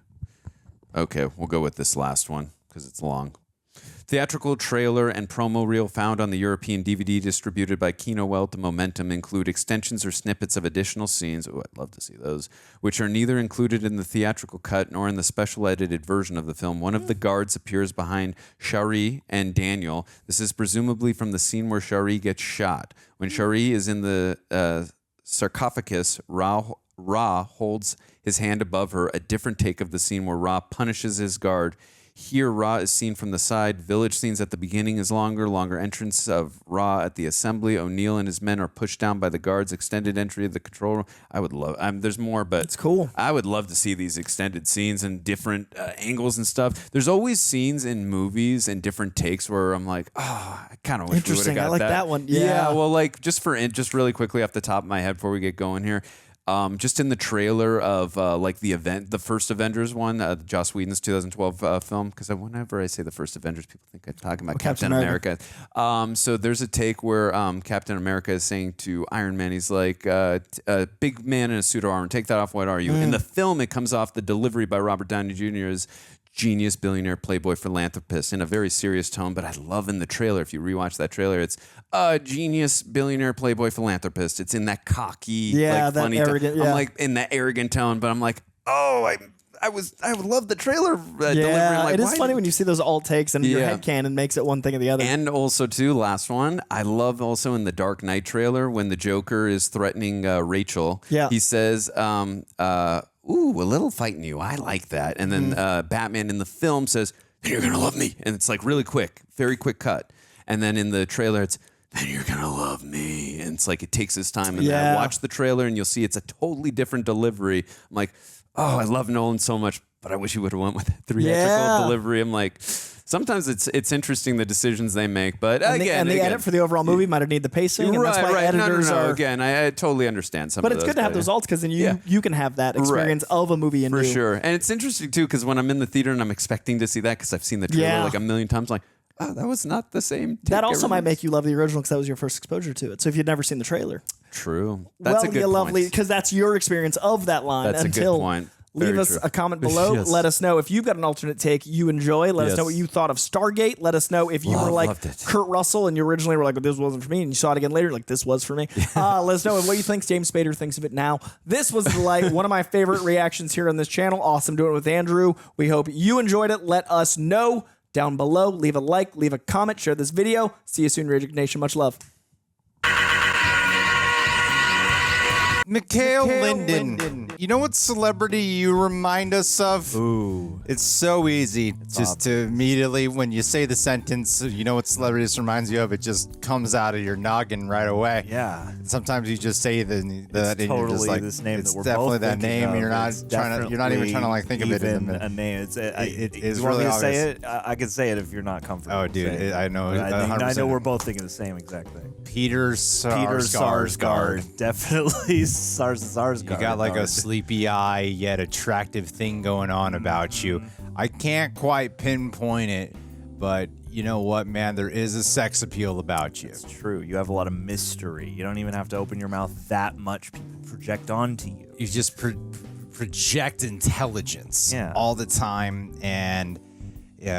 Okay, we'll go with this last one because it's long. Theatrical trailer and promo reel found on the European DVD distributed by Kino Welt and Momentum include extensions or snippets of additional scenes, I'd love to see those, which are neither included in the theatrical cut nor in the special edited version of the film. One of the guards appears behind Shari and Daniel. This is presumably from the scene where Shari gets shot. When Shari is in the sarcophagus, Ra holds his hand above her, a different take of the scene where Ra punishes his guard. Here, Ra is seen from the side. Village scenes at the beginning is longer entrance of Ra at the assembly. O'Neill and his men are pushed down by the guards. Extended entry of the control room. I would love, there's more, but it's cool. I would love to see these extended scenes and different angles and stuff. There's always scenes in movies and different takes where I'm like, I kind of wish we would have got I like that one. Yeah. Well, like just really quickly off the top of my head before we get going here. Just in the trailer of like the first Avengers one, Joss Whedon's 2012 film, because whenever I say the first Avengers, people think I'm talking about Captain America. So there's a take where Captain America is saying to Iron Man, he's like, a big man in a suit of armor, take that off, what are you? In the film, it comes off, the delivery by Robert Downey Jr. is, genius, billionaire, playboy, philanthropist in a very serious tone. But I love in the trailer, if you rewatch that trailer, it's a genius, billionaire, playboy, philanthropist. It's in that cocky, like, that funny arrogant, tone. I'm like in that arrogant tone, but I'm like, oh, I would love the trailer delivery. Like, it is funny when you see those alt takes and your head canon makes it one thing or the other. And also, too, last one, I love also in the Dark Knight trailer when the Joker is threatening Rachel. Yeah. He says, ooh, a little fighting you. I like that. And then Batman in the film says, then you're going to love me. And it's like really quick, very quick cut. And then in the trailer, it's, then you're going to love me. And it's like it takes its time. And then I watch the trailer and you'll see it's a totally different delivery. I'm like, oh, I love Nolan so much, but I wish he would have went with a theatrical delivery. I'm like, sometimes it's interesting the decisions they make, but again, the edit for the overall movie might have needed the pacing, and that's why editors are. Again, I totally understand some. But of it's those, good to have those alts because then you can have that experience of a movie for sure. And it's interesting too because when I'm in the theater and I'm expecting to see that because I've seen the trailer like a million times, like, oh, that was not the same. That also might make you love the original because that was your first exposure to it. So if you'd never seen the trailer, true. That's a good point. Because that's your experience of that line. That's a good point. Leave us a comment below. Let us know if you've got an alternate take you enjoy. Let us know what you thought of Stargate. Let us know if you were like Kurt Russell and you originally were like, well, this wasn't for me, and you saw it again later, like, this was for me. Let us know what you think James Spader thinks of it now. This was one of my favorite reactions here on this channel. Awesome doing it with Andrew. We hope you enjoyed it. Let us know down below. Leave a like, leave a comment, share this video. See you soon, Rage Nation. Much love. Mikhail Linden. You know what celebrity you remind us of? Ooh. It's so easy just to immediately, when you say the sentence, you know what celebrity this reminds you of, it just comes out of your noggin right away. Yeah. Sometimes you just say that and totally you're just like, this name it's that we're definitely both that name. of. You're not even trying to like think of it in a name. It's you want really me to say obvious. it? I can say it if you're not comfortable. Oh, dude, I know. I know we're both thinking the same exact thing. Peter Sarsgaard. Definitely Sarsgaard. You got like a sleepy eye yet attractive thing going on about you. I can't quite pinpoint it, but you know what, man? There is a sex appeal about you. It's true. You have a lot of mystery. You don't even have to open your mouth that much. People project onto you. You just project intelligence all the time and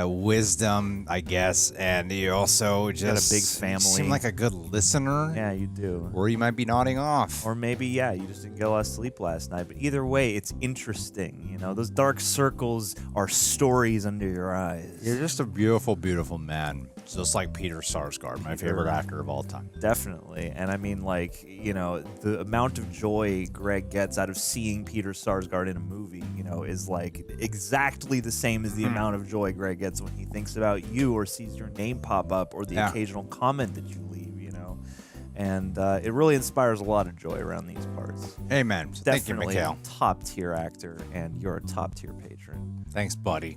wisdom, I guess. And you also just got a big family. Seem like a good listener. Yeah, you do. Or you might be nodding off. Or maybe, you just didn't get a lot of sleep last night. But either way, it's interesting. You know, those dark circles are stories under your eyes. You're just a beautiful, beautiful man. Just like Peter Sarsgaard, my favorite actor of all time. Definitely. And I mean, like, you know, the amount of joy Greg gets out of seeing Peter Sarsgaard in a movie, you know, is like exactly the same as the amount of joy Greg gets when he thinks about you or sees your name pop up or the occasional comment that you leave, you know. And it really inspires a lot of joy around these parts. Amen. Thank you, Definitely Mikhail. a top tier actor, and you're a top tier patron. Thanks, buddy.